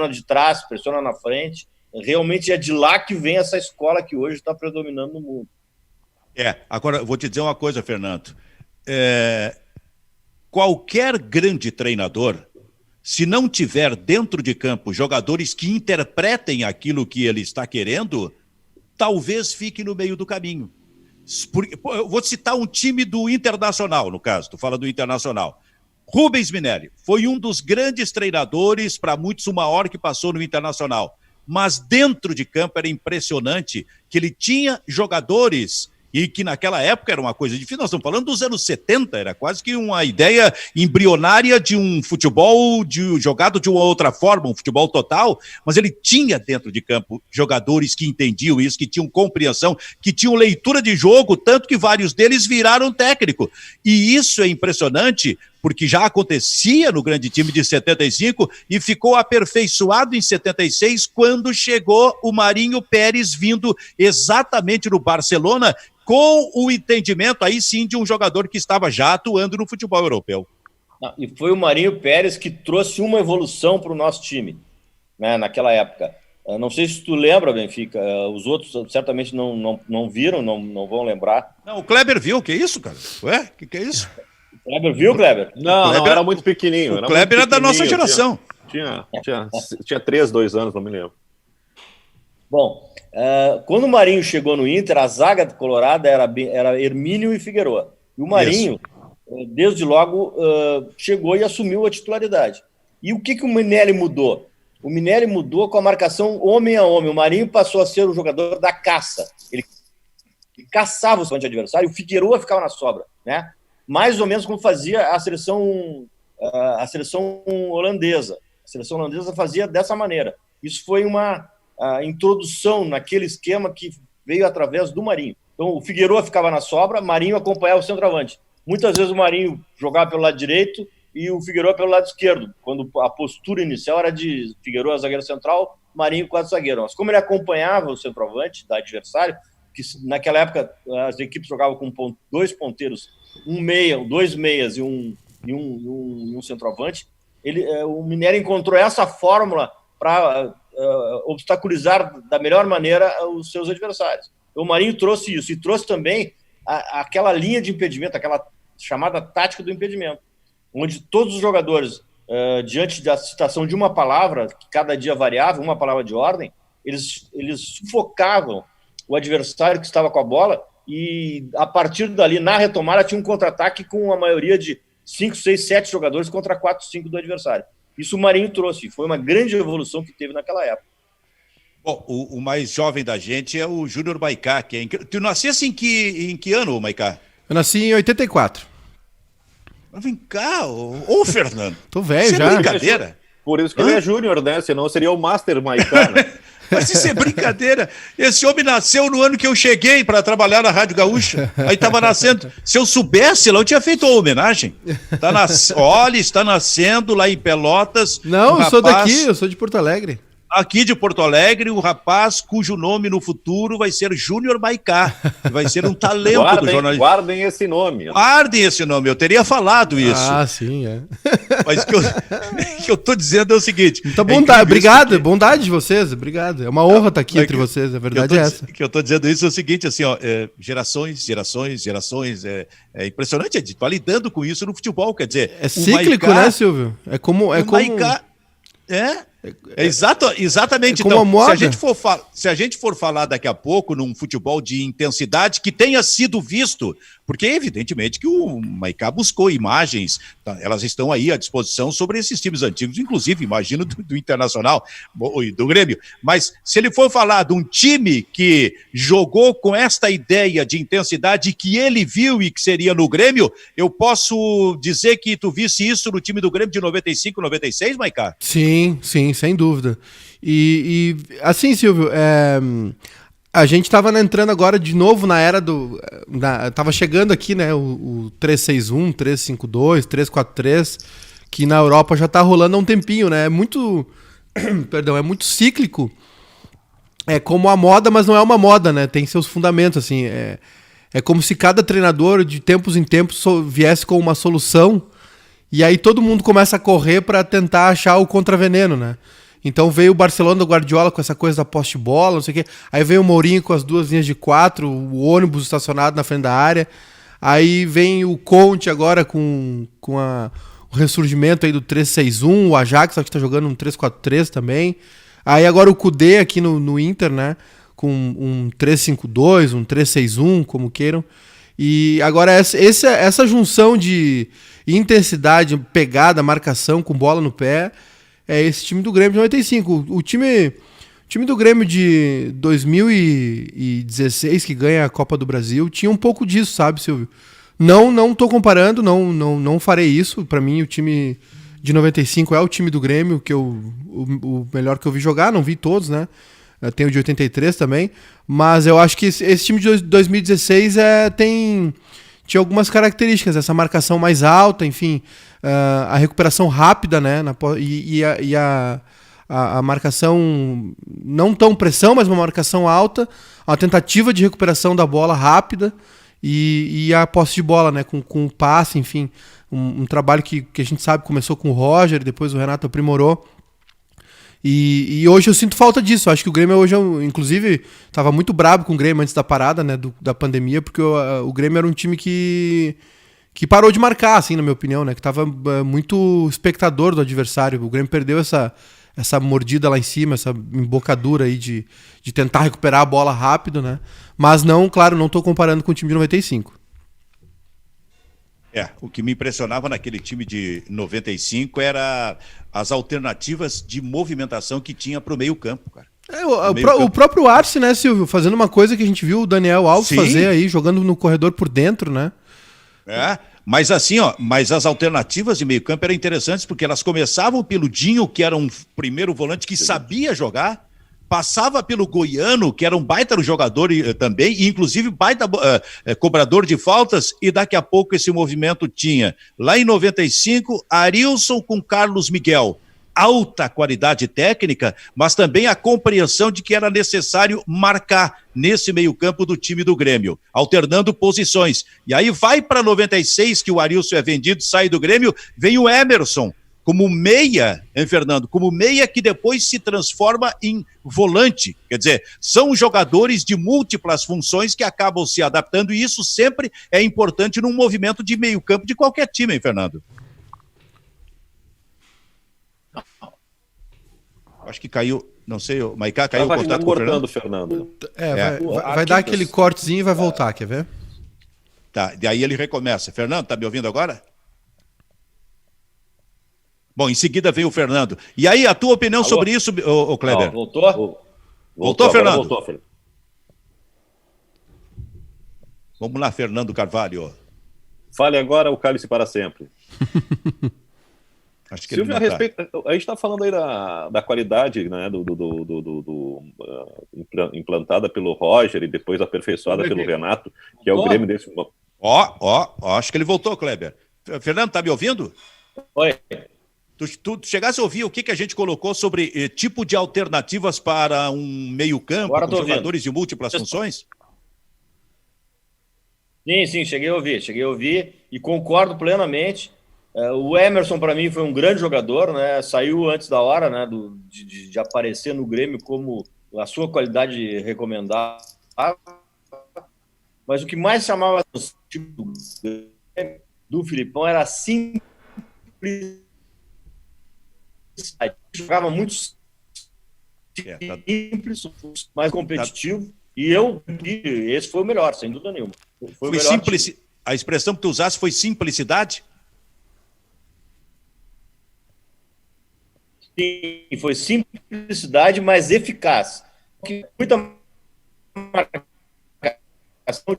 de trás, pressiona na frente. Realmente é de lá que vem essa escola que hoje está predominando no mundo. Agora eu vou te dizer uma coisa, Fernando. Qualquer grande treinador, se não tiver dentro de campo jogadores que interpretem aquilo que ele está querendo, talvez fique no meio do caminho. Eu vou citar um time do Internacional, no caso, tu fala do Internacional. Rubens Minelli foi um dos grandes treinadores, para muitos o maior que passou no Internacional. Mas dentro de campo era impressionante que ele tinha jogadores e que naquela época era uma coisa difícil. Nós estamos falando dos anos 70, era quase que uma ideia embrionária de um futebol jogado de uma outra forma, um futebol total, mas ele tinha dentro de campo jogadores que entendiam isso, que tinham compreensão, que tinham leitura de jogo, tanto que vários deles viraram técnico. E isso é impressionante, porque já acontecia no grande time de 75 e ficou aperfeiçoado em 76, quando chegou o Marinho Pérez vindo exatamente no Barcelona, com o entendimento aí sim de um jogador que estava já atuando no futebol europeu. E foi o Marinho Pérez que trouxe uma evolução para o nosso time, né, naquela época. Não sei se tu lembra, Benfica, os outros certamente não viram, não vão lembrar. Não, o Kleber viu, que isso, cara? Ué, que é isso? O Kleber viu, Kleber? Não, era muito pequenininho. O Kleber era da nossa geração. Tinha 3, 2 anos, não me lembro. Bom, quando o Marinho chegou no Inter, a zaga colorada era Hermínio e Figueroa. E o Marinho, desde logo, chegou e assumiu a titularidade. E o que o Minelli mudou? O Minelli mudou com a marcação homem a homem. O Marinho passou a ser o jogador da caça. Ele caçava o seu adversário e o Figueroa ficava na sobra, né? Mais ou menos como fazia a seleção holandesa. A seleção holandesa fazia dessa maneira. Isso foi uma introdução naquele esquema que veio através do Marinho. Então, o Figueroa ficava na sobra, Marinho acompanhava o centroavante. Muitas vezes o Marinho jogava pelo lado direito e o Figueroa pelo lado esquerdo, quando a postura inicial era de Figueroa zagueiro central, Marinho quadro zagueiro. Mas como ele acompanhava o centroavante da adversário, que naquela época as equipes jogavam com 2 ponteiros, 2 meias e um centroavante, o Minelli encontrou essa fórmula para obstaculizar da melhor maneira os seus adversários. O Marinho trouxe isso e trouxe também aquela linha de impedimento, aquela chamada tática do impedimento, onde todos os jogadores, diante da citação de uma palavra, que cada dia variava, uma palavra de ordem, eles sufocavam o adversário que estava com a bola e, a partir dali, na retomada, tinha um contra-ataque com a maioria de 5, 6, 7 jogadores contra 4, 5 do adversário. Isso o Marinho trouxe, foi uma grande evolução que teve naquela época. Bom, o mais jovem da gente é o Júnior Maicá. Tu nascesse em que ano, Maicá? Eu nasci em 84. Mas vem cá, ô Fernando. Tô velho já. É brincadeira? Por isso que ele é júnior, né? Senão seria o Master Maicá, né? Mas isso é brincadeira. Esse homem nasceu no ano que eu cheguei para trabalhar na Rádio Gaúcha. Aí estava nascendo. Se eu soubesse lá, eu tinha feito uma homenagem. Olha, está nascendo lá em Pelotas. Não, eu sou daqui, eu sou de Porto Alegre. Aqui de Porto Alegre, um rapaz cujo nome no futuro vai ser Júnior Maicá. Vai ser um talento do jornalismo. Guardem esse nome. Guardem esse nome, eu teria falado isso. Ah, sim, é. Mas o que eu tô dizendo é o seguinte. Então, obrigado, bondade de vocês, obrigado. É uma honra estar aqui entre vocês, a verdade é essa. O que eu tô dizendo isso é o seguinte, assim, ó, gerações, é impressionante, a gente tá lidando com isso no futebol, quer dizer... É cíclico, né, Silvio? É como... Maicá, exatamente. Como então, a se a gente for falar daqui a pouco num futebol de intensidade que tenha sido visto, porque evidentemente que o Maicá buscou imagens, elas estão aí à disposição sobre esses times antigos, inclusive, imagino, do Internacional e do Grêmio, mas se ele for falar de um time que jogou com esta ideia de intensidade que ele viu e que seria no Grêmio, eu posso dizer que tu visse isso no time do Grêmio de 95, 96, Maicá? Sim, sem dúvida. E assim, Silvio, a gente estava entrando agora de novo na era tava chegando aqui, né, o 3-6-1, 3-5-2, 3-4-3, que na Europa já tá rolando há um tempinho, né? É muito cíclico. É como a moda, mas não é uma moda, né? Tem seus fundamentos, assim. É É como se cada treinador, de tempos em tempos, viesse com uma solução, e aí todo mundo começa a correr para tentar achar o contraveneno, né? Então veio o Barcelona do Guardiola com essa coisa da posse de bola, não sei o quê. Aí veio o Mourinho com as 2 linhas de 4, o ônibus estacionado na frente da área. Aí vem o Conte agora com o ressurgimento aí do 3-6-1, o Ajax que tá jogando um 3-4-3 também. Aí agora o Kudê aqui no Inter, né? Com um 3-5-2, um 3-6-1, como queiram. E agora essa junção de intensidade, pegada, marcação com bola no pé, é esse time do Grêmio de 95. O time do Grêmio de 2016, que ganha a Copa do Brasil, tinha um pouco disso, sabe, Silvio? Não tô comparando, não farei isso. Pra mim, o time de 95 é o time do Grêmio, o melhor que eu vi jogar. Não vi todos, né? Tem o de 83 também. Mas eu acho que esse time de 2016 tinha algumas características. Essa marcação mais alta, enfim, a recuperação rápida, né? A marcação, não tão pressão, mas uma marcação alta, a tentativa de recuperação da bola rápida e a posse de bola, né? Com o passe, enfim. Um trabalho que a gente sabe começou com o Roger, depois o Renato aprimorou. E hoje eu sinto falta disso. Acho que o Grêmio hoje, inclusive, estava muito brabo com o Grêmio antes da parada, né, da pandemia, porque o Grêmio era um time que parou de marcar, assim, na minha opinião, né, que estava muito espectador do adversário. O Grêmio perdeu essa mordida lá em cima, essa embocadura aí de tentar recuperar a bola rápido, né? Mas não, claro, não estou comparando com o time de 95. O que me impressionava naquele time de 95 era as alternativas de movimentação que tinha para o meio-campo, cara. O próprio Arce, né, Silvio? Fazendo uma coisa que a gente viu o Daniel Alves fazer aí, jogando no corredor por dentro, né? Mas assim, mas as alternativas de meio-campo eram interessantes porque elas começavam pelo Dinho, que era um primeiro volante que sabia jogar, passava pelo Goiano, que era um baita jogador também, e inclusive baita cobrador de faltas, e daqui a pouco esse movimento tinha, lá em 95, Arilson com Carlos Miguel. Alta qualidade técnica, mas também a compreensão de que era necessário marcar nesse meio-campo do time do Grêmio, alternando posições. E aí vai para 96, que o Arilson é vendido, sai do Grêmio, vem o Emerson, como meia, hein, Fernando? Como meia que depois se transforma em volante. Quer dizer, são jogadores de múltiplas funções que acabam se adaptando, e isso sempre é importante num movimento de meio-campo de qualquer time, hein, Fernando? Acho que caiu, não sei, o Maicá caiu o contato com o Fernando. Vai dar aquele cortezinho e vai voltar, quer ver? Tá, e aí ele recomeça. Fernando, tá me ouvindo agora? Bom, em seguida vem o Fernando. E aí, a tua opinião sobre isso, ô Kleber? Voltou, Fernando? Voltou, Fernando. Vamos lá, Fernando Carvalho. Fale agora o cálice para sempre. Acho que Silvio, a gente está falando aí da qualidade, né, implantada pelo Roger e depois aperfeiçoada pelo Renato, que é o Grêmio desse... Acho que ele voltou, Kleber. Fernando, tá me ouvindo? Oi. Tu chegasse a ouvir o que a gente colocou sobre tipo de alternativas para um meio-campo, com jogadores de múltiplas funções? Sim, cheguei a ouvir e concordo plenamente. O Emerson, para mim, foi um grande jogador, né? Saiu antes da hora, né, de aparecer no Grêmio como a sua qualidade recomendada. Mas o que mais chamava a atenção do Filipão era a simplicidade. Jogava muito simples, mais competitivo, e esse foi o melhor, sem dúvida nenhuma. Foi a expressão que tu usaste foi simplicidade? Sim, foi simplicidade, mas eficaz. Muita marcação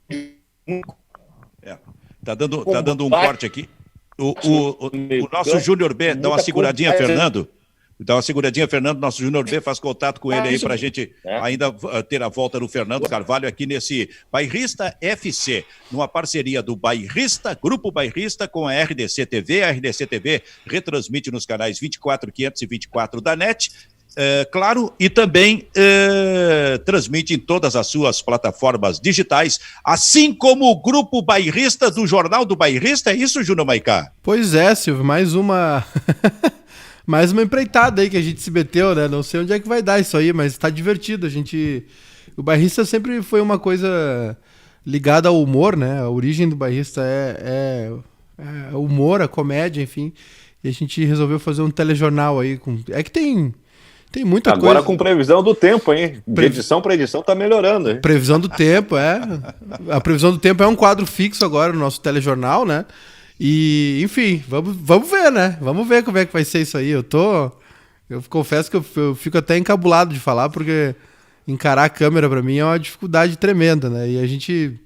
de... Tá dando um corte aqui. O nosso Júnior B, dá uma seguradinha, Fernando. Dá uma seguradinha, Fernando. Nosso Júnior B faz contato com ele aí para a gente ainda ter a volta do Fernando Carvalho aqui nesse Bairrista FC, numa parceria do Bairrista, Grupo Bairrista, com a RDC TV. A RDC TV retransmite nos canais 24, 524 da NET. claro, e também transmite em todas as suas plataformas digitais, assim como o Grupo Bairrista do Jornal do Bairrista. É isso, Júnior Maicá? Pois é, Silvio, mais uma mais uma empreitada aí que a gente se meteu, né? Não sei onde é que vai dar isso aí, mas tá divertido. O Bairrista sempre foi uma coisa ligada ao humor, né? A origem do Bairrista é o humor, a comédia, enfim. E a gente resolveu fazer um telejornal aí É que tem muita coisa. Agora com previsão do tempo, hein? De edição para edição tá melhorando, hein? Previsão do tempo, é. A previsão do tempo é um quadro fixo agora no nosso telejornal, né? E, enfim, vamos ver, né? Vamos ver como é que vai ser isso aí. Eu confesso que eu fico até encabulado de falar, porque encarar a câmera pra mim é uma dificuldade tremenda, né? E a gente...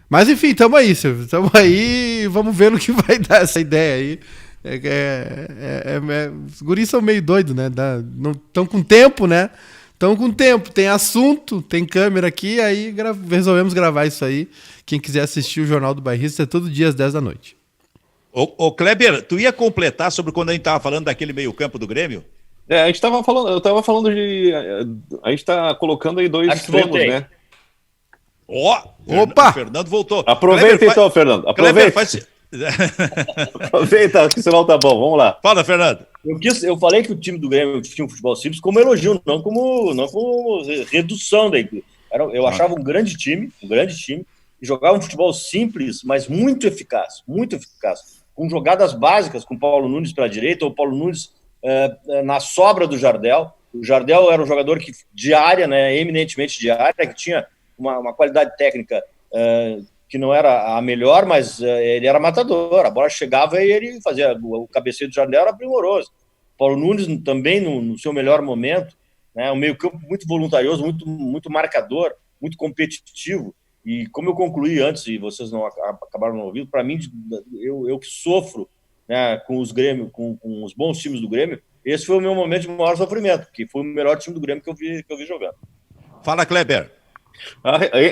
Mas, enfim, tamo aí, Silvio. Tamo aí e vamos ver no que vai dar essa ideia aí. Os guris são meio doidos, né? Não estão com tempo, né? Estão com tempo, tem assunto, tem câmera aqui, aí resolvemos gravar isso aí. Quem quiser assistir o Jornal do Bairrista é todo dia às 10 da noite. Ô Kleber, tu ia completar sobre quando a gente estava falando daquele meio-campo do Grêmio? A gente tava falando, eu tava falando de. A gente tá colocando aí dois extremos, né? Opa! O Fernando voltou. Aproveita Kleber, então, Fernando. Aproveita. Kleber, Aproveita, que senão tá bom. Vamos lá. Fala, Fernando. Eu falei que o time do Grêmio tinha um futebol simples como elogio, não como redução da equipe. Eu achava um grande time, e jogava um futebol simples, mas muito eficaz, com jogadas básicas, com o Paulo Nunes pela direita, ou o Paulo Nunes na sobra do Jardel. O Jardel era um jogador de área, né, eminentemente de área, que tinha uma qualidade técnica que não era a melhor, mas ele era matador. A bola chegava e ele fazia o cabeceio do Jardel, era primoroso. Paulo Nunes também no seu melhor momento, né, um meio-campo muito voluntarioso, muito marcador, muito competitivo. E como eu concluí antes, e vocês não acabaram não ouvindo, para mim, eu que sofro, né, com os Grêmio, com os bons times do Grêmio, esse foi o meu momento de maior sofrimento, que foi o melhor time do Grêmio que eu vi jogando. Fala, Kleber.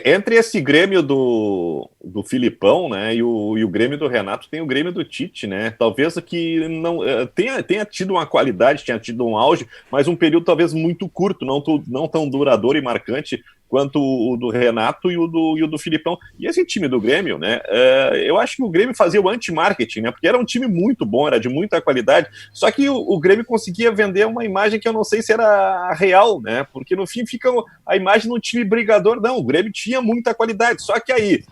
Entre esse Grêmio do Filipão, né, e o Grêmio do Renato, tem o Grêmio do Tite, né? Talvez que não tenha tido uma qualidade, tenha tido um auge, mas um período talvez muito curto, não tão duradouro e marcante quanto o do Renato e o do Filipão. E esse time do Grêmio, né, eu acho que o Grêmio fazia o anti-marketing, né, porque era um time muito bom, era de muita qualidade, só que o Grêmio conseguia vender uma imagem que eu não sei se era real, né, porque no fim fica a imagem de um time brigador. Não, o Grêmio tinha muita qualidade, só que aí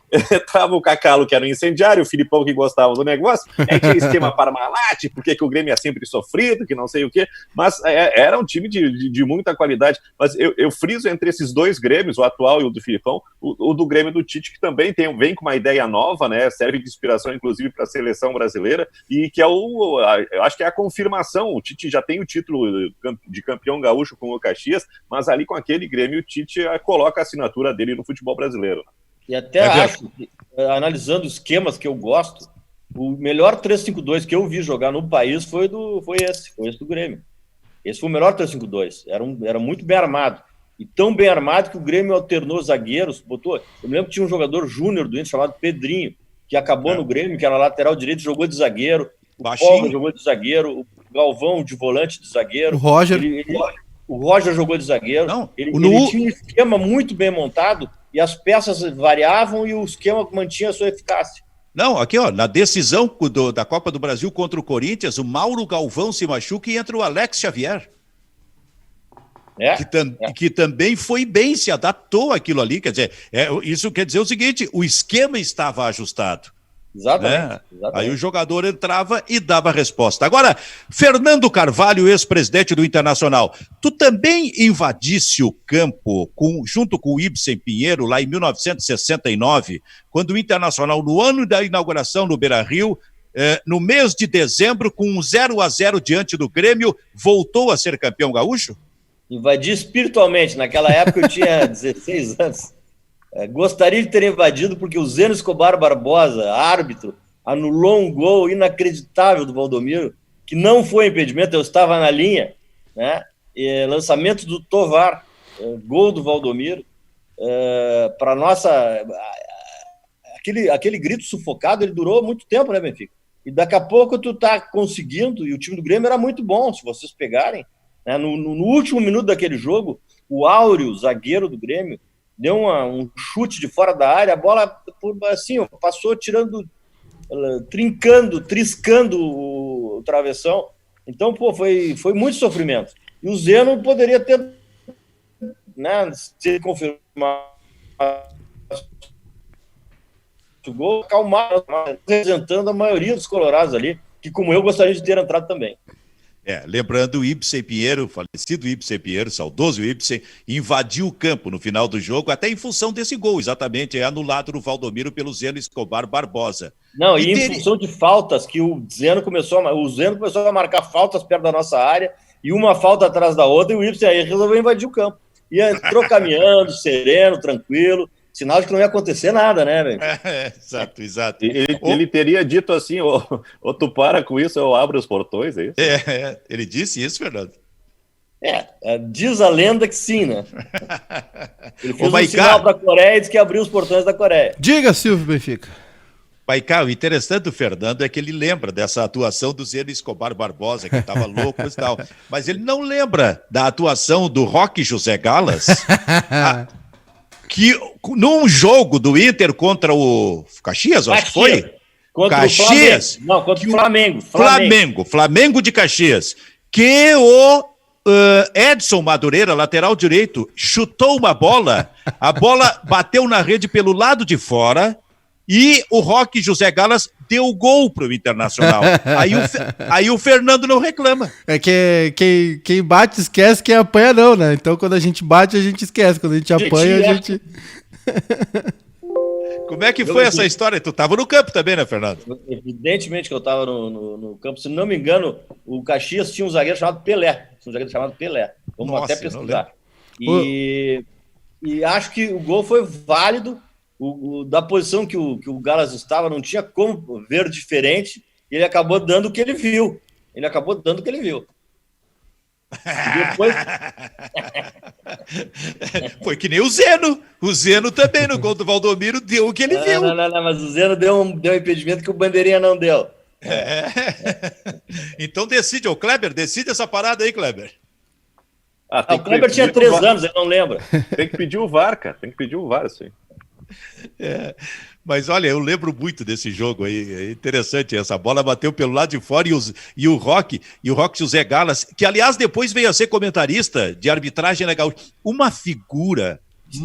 tava o Cacalo, que era um incendiário, o Filipão, que gostava do negócio, tinha esquema Parmalat, porque que o Grêmio é sempre sofrido, que não sei o quê, mas era um time de muita qualidade. Mas eu friso entre esses dois Grêmios, o atual e o do Filipão, o do Grêmio do Tite, que também vem com uma ideia nova, né, serve de inspiração, inclusive, para a seleção brasileira, e que eu acho que é a confirmação. O Tite já tem o título de campeão gaúcho com o Caxias, mas ali com aquele Grêmio, o Tite coloca a assinatura dele no futebol brasileiro. E até acho que, analisando esquemas que eu gosto, o melhor 3-5-2 que eu vi jogar no país foi esse do Grêmio. Esse foi o melhor 3-5-2. Era muito bem armado. E tão bem armado que o Grêmio alternou zagueiros. Eu me lembro que tinha um jogador júnior do Inter chamado Pedrinho, que acabou no Grêmio, que era lateral direito, jogou de zagueiro. O Paulo jogou de zagueiro. O Galvão de volante de zagueiro. O Roger. O Roger jogou de zagueiro. Ele tinha um esquema muito bem montado e as peças variavam e o esquema mantinha a sua eficácia. Não, aqui, ó, na decisão da Copa do Brasil contra o Corinthians, o Mauro Galvão se machuca e entra o Alex Xavier. Que também foi bem, se adaptou àquilo ali. Quer dizer, isso quer dizer o seguinte: o esquema estava ajustado. Exatamente. Aí o jogador entrava e dava resposta. Agora, Fernando Carvalho, ex-presidente do Internacional, tu também invadisse o campo junto com o Ibsen Pinheiro lá em 1969, quando o Internacional, no ano da inauguração no Beira-Rio, no mês de dezembro, com 0-0 diante do Grêmio, voltou a ser campeão gaúcho? Invadi espiritualmente. Naquela época eu tinha 16 anos. Gostaria de ter invadido porque o Zeno Escobar Barbosa, árbitro, anulou um gol inacreditável do Valdomiro, que não foi impedimento, eu estava na linha, né? Lançamento do Tovar, gol do Valdomiro, para nossa... Aquele grito sufocado, ele durou muito tempo, né, Benfica? E daqui a pouco tu tá conseguindo, e o time do Grêmio era muito bom, se vocês pegarem, né? No último minuto daquele jogo, o Áureo, zagueiro do Grêmio, deu um chute de fora da área, a bola assim, passou tirando, triscando o travessão. Então, foi muito sofrimento. E o Zeno poderia ter, né, se ele confirmar o gol, acalmar, representando a maioria dos colorados ali, que como eu gostaria de ter entrado também. Lembrando o Ibsen Pinheiro, falecido Ibsen Pinheiro, saudoso Ibsen, invadiu o campo no final do jogo, até em função desse gol, exatamente, anulado no Valdomiro pelo Zeno Escobar Barbosa. Não, e em função de faltas, que o Zeno começou a marcar faltas perto da nossa área, e uma falta atrás da outra, e o Ibsen aí resolveu invadir o campo. E entrou caminhando, sereno, tranquilo, sinal de que não ia acontecer nada, né, velho? Exato. Ele teria dito assim, ou tu para com isso, eu abro os portões, é isso? Ele disse isso, Fernando? Diz a lenda que sim, né? Ele fez um sinal para a Coreia e disse que abriu os portões da Coreia. Diga, Silvio Benfica. Paicá, o interessante do Fernando é que ele lembra dessa atuação do Zeno Escobar Barbosa, que estava louco e tal, mas ele não lembra da atuação do Roque José Galas, que num jogo do Inter contra o Caxias, acho que foi? Contra Caxias. Contra o Flamengo de Caxias, que o Edson Madureira, lateral direito, chutou uma bola, a bola bateu na rede pelo lado de fora, e o Roque José Galas deu gol para o Internacional. Aí o Fernando não reclama. É que quem bate esquece, quem apanha não, né? Então quando a gente bate, a gente esquece. Quando a gente apanha, a gente... Como é que foi essa história? Tu estava no campo também, né, Fernando? Evidentemente que eu estava no campo. Se não me engano, o Caxias tinha um zagueiro chamado Pelé. Vamos até pesquisar. E acho que o gol foi válido. Da posição que o Galas estava, não tinha como ver diferente, e ele acabou dando o que ele viu. E depois... Foi que nem o Zeno. O Zeno também, no gol do Valdomiro, deu o que ele viu. Não, mas o Zeno deu um impedimento que o Bandeirinha não deu. Então decide, o Kleber, decide essa parada aí, Kleber. O Kleber tinha 3 anos, ele não lembra. Tem que pedir o VAR, cara. Isso aí. Mas olha, eu lembro muito desse jogo aí, é interessante, essa bola bateu pelo lado de fora e o Roque José Galas, que aliás depois veio a ser comentarista de arbitragem legal, uma figura se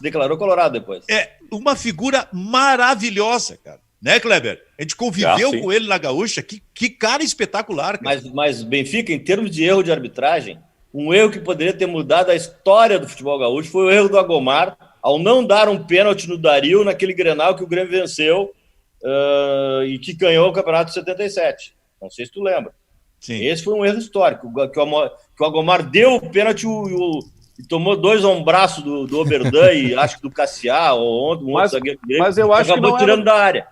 declarou colorado depois. Uma figura maravilhosa, cara, né, Kleber? A gente conviveu com ele na Gaúcha, que cara espetacular, cara. Mas Benfica, em termos de erro de arbitragem, um erro que poderia ter mudado a história do futebol gaúcho foi o erro do Agomar, ao não dar um pênalti no Dario naquele Grenal que o Grêmio venceu e que ganhou o Campeonato de 77. Não sei se tu lembra. Sim. Esse foi um erro histórico, que o Agomar deu o pênalti e tomou 2 ombraços do Oberdan e acho que do Cassiá, ou outro zagueiro do Grêmio, mas eu acho acabou que tirando da área.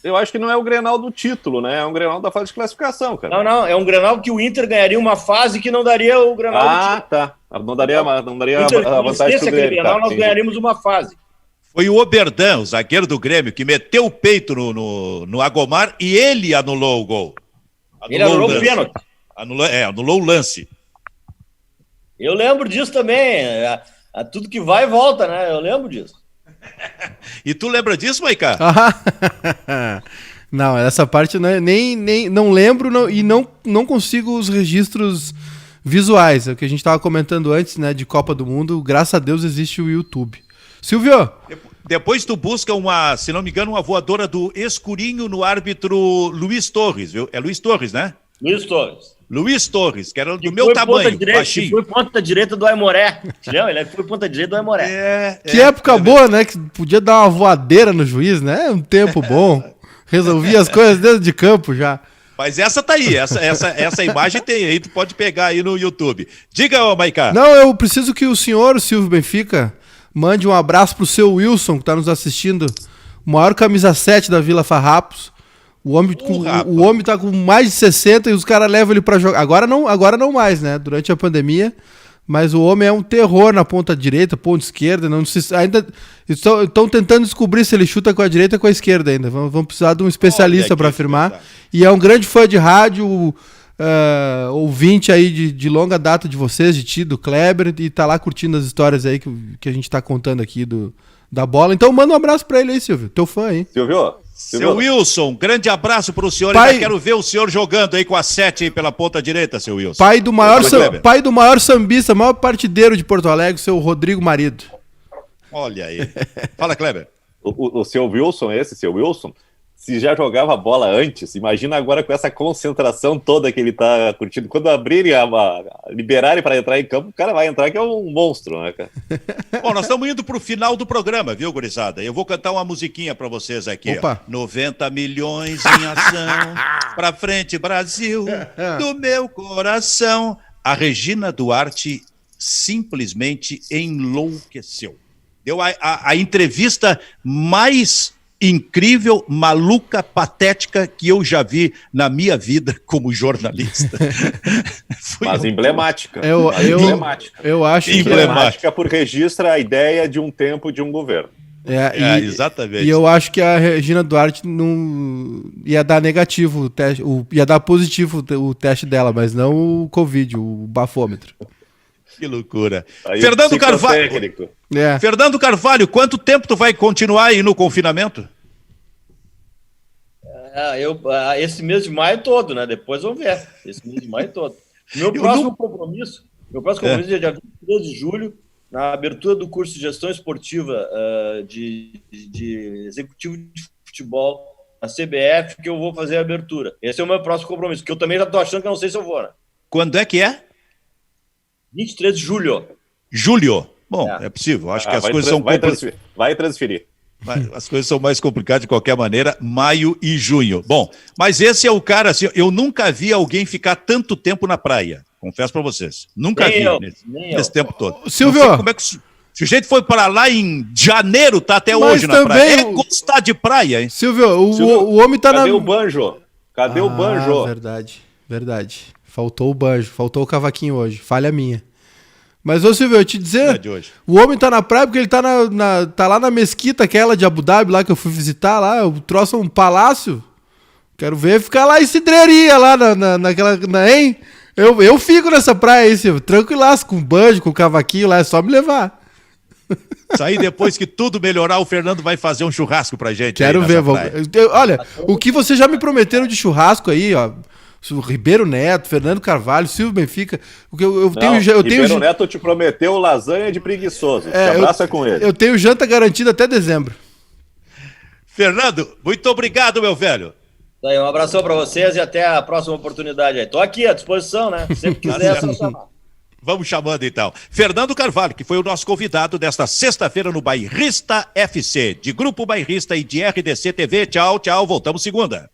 Eu acho que não é o Grenal do título, né? É um Grenal da fase de classificação, cara. Não, é um Grenal que o Inter ganharia uma fase que não daria o Grenal do título. Tá. Não daria a vantagem do Grêmio. Grenal, nós ganharíamos uma fase. Foi o Oberdan, o zagueiro do Grêmio, que meteu o peito no Agomar e ele anulou o gol. Ele anulou o pênalti. Anulou o lance. Eu lembro disso também. Tudo que vai e volta, né? Eu lembro disso. E tu lembra disso, Maiká? Não, essa parte não lembro e não consigo os registros visuais. É o que a gente estava comentando antes, né, de Copa do Mundo. Graças a Deus existe o YouTube. Silvio! Depois tu busca se não me engano, uma voadora do escurinho no árbitro Luiz Torres, viu? É Luiz Torres, né? Luiz Torres, que era do meu tamanho, baixinho. Foi ponta direita do Aimoré. Ele foi ponta direita do Aimoré. Que época boa, né? Que podia dar uma voadeira no juiz, né? Um tempo bom. Resolvia as coisas dentro de campo já. Mas essa tá aí, essa imagem tem aí, tu pode pegar aí no YouTube. Diga, Maiká. Não, eu preciso que o senhor, Silvio Benfica, mande um abraço pro seu Wilson, que tá nos assistindo. O maior camisa 7 da Vila Farrapos. O homem tá com mais de 60 e os caras levam ele pra jogar. Agora não mais, né? Durante a pandemia. Mas o homem é um terror na ponta direita, ponta esquerda. Ainda estão tentando descobrir se ele chuta com a direita ou com a esquerda ainda. Vamos precisar de um especialista para afirmar. E é um grande fã de rádio. ouvinte aí de longa data de vocês, de ti, do Kleber, e tá lá curtindo as histórias aí que a gente tá contando aqui da bola. Então manda um abraço pra ele aí, Silvio, teu fã aí. Silvio, Seu Wilson, grande abraço pro senhor. Pai... Ainda quero ver o senhor jogando aí com a 7 aí pela ponta direita, seu Wilson. Pai do maior sambista, maior partideiro de Porto Alegre, seu Rodrigo Marido. Olha aí. Fala, Kleber. O seu Wilson, seu Wilson, se já jogava bola antes, imagina agora com essa concentração toda que ele tá curtindo. Quando abrirem, liberarem para entrar em campo, o cara vai entrar que é um monstro, né, cara? Bom, nós estamos indo pro final do programa, viu, gurizada? Eu vou cantar uma musiquinha para vocês aqui. Opa. 90 milhões em ação, pra frente Brasil, do meu coração. A Regina Duarte simplesmente enlouqueceu. Deu a entrevista mais incrível, maluca, patética que eu já vi na minha vida como jornalista. Mas emblemática. Emblemática. Eu acho que emblemática porque registra a ideia de um tempo de um governo. Exatamente. E eu acho que a Regina Duarte não ia dar negativo o teste, ia dar positivo o teste dela, mas não o Covid, o bafômetro. Que loucura. Aí Fernando Carvalho. Fernando Carvalho, quanto tempo tu vai continuar aí no confinamento? Esse mês de maio todo, né? Depois vamos ver. Esse mês de maio todo. Meu próximo compromisso é dia 23 de julho, na abertura do curso de gestão esportiva de executivo de futebol na CBF, que eu vou fazer a abertura. Esse é o meu próximo compromisso, que eu também já tô achando que eu não sei se eu vou, né? Quando é que é? 23 de julho. Julho? Bom, é possível. Acho que as coisas são complicadas. Vai transferir. As coisas são mais complicadas de qualquer maneira, maio e junho. Bom, mas esse é o cara, assim, eu nunca vi alguém ficar tanto tempo na praia. Confesso pra vocês. Nunca vi nesse tempo todo. Silvio! Como é que o sujeito foi para lá em janeiro, tá até hoje na praia. É gostar de praia, hein? Silvio, o homem tá Cadê o banjo? Cadê o banjo? Verdade. Faltou o banjo, faltou o cavaquinho hoje. Falha minha. Mas, ô Silvio, eu te dizer, o homem tá na praia porque ele tá, tá lá na mesquita aquela de Abu Dhabi, lá que eu fui visitar lá, o troço é um palácio. Quero ver ficar lá em cidreria, lá naquela, hein? Eu fico nessa praia aí, Silvio, tranquilaço, com banjo, com cavaquinho lá, é só me levar. Isso aí, depois que tudo melhorar, o Fernando vai fazer um churrasco pra gente. Quero ver, olha, o que vocês já me prometeram de churrasco aí, ó. Ribeiro Neto, Fernando Carvalho, Silvio Benfica. Ribeiro Neto te prometeu lasanha de preguiçoso. Te abraça com ele. Eu tenho janta garantida até dezembro. Fernando, muito obrigado, meu velho. Um abração para vocês e até a próxima oportunidade aí. Tô aqui à disposição, né? Sempre quiser, é só chamar. Vamos chamando então. Fernando Carvalho, que foi o nosso convidado desta sexta-feira no Bairrista FC, de Grupo Bairrista e de RDC TV. Tchau, voltamos segunda.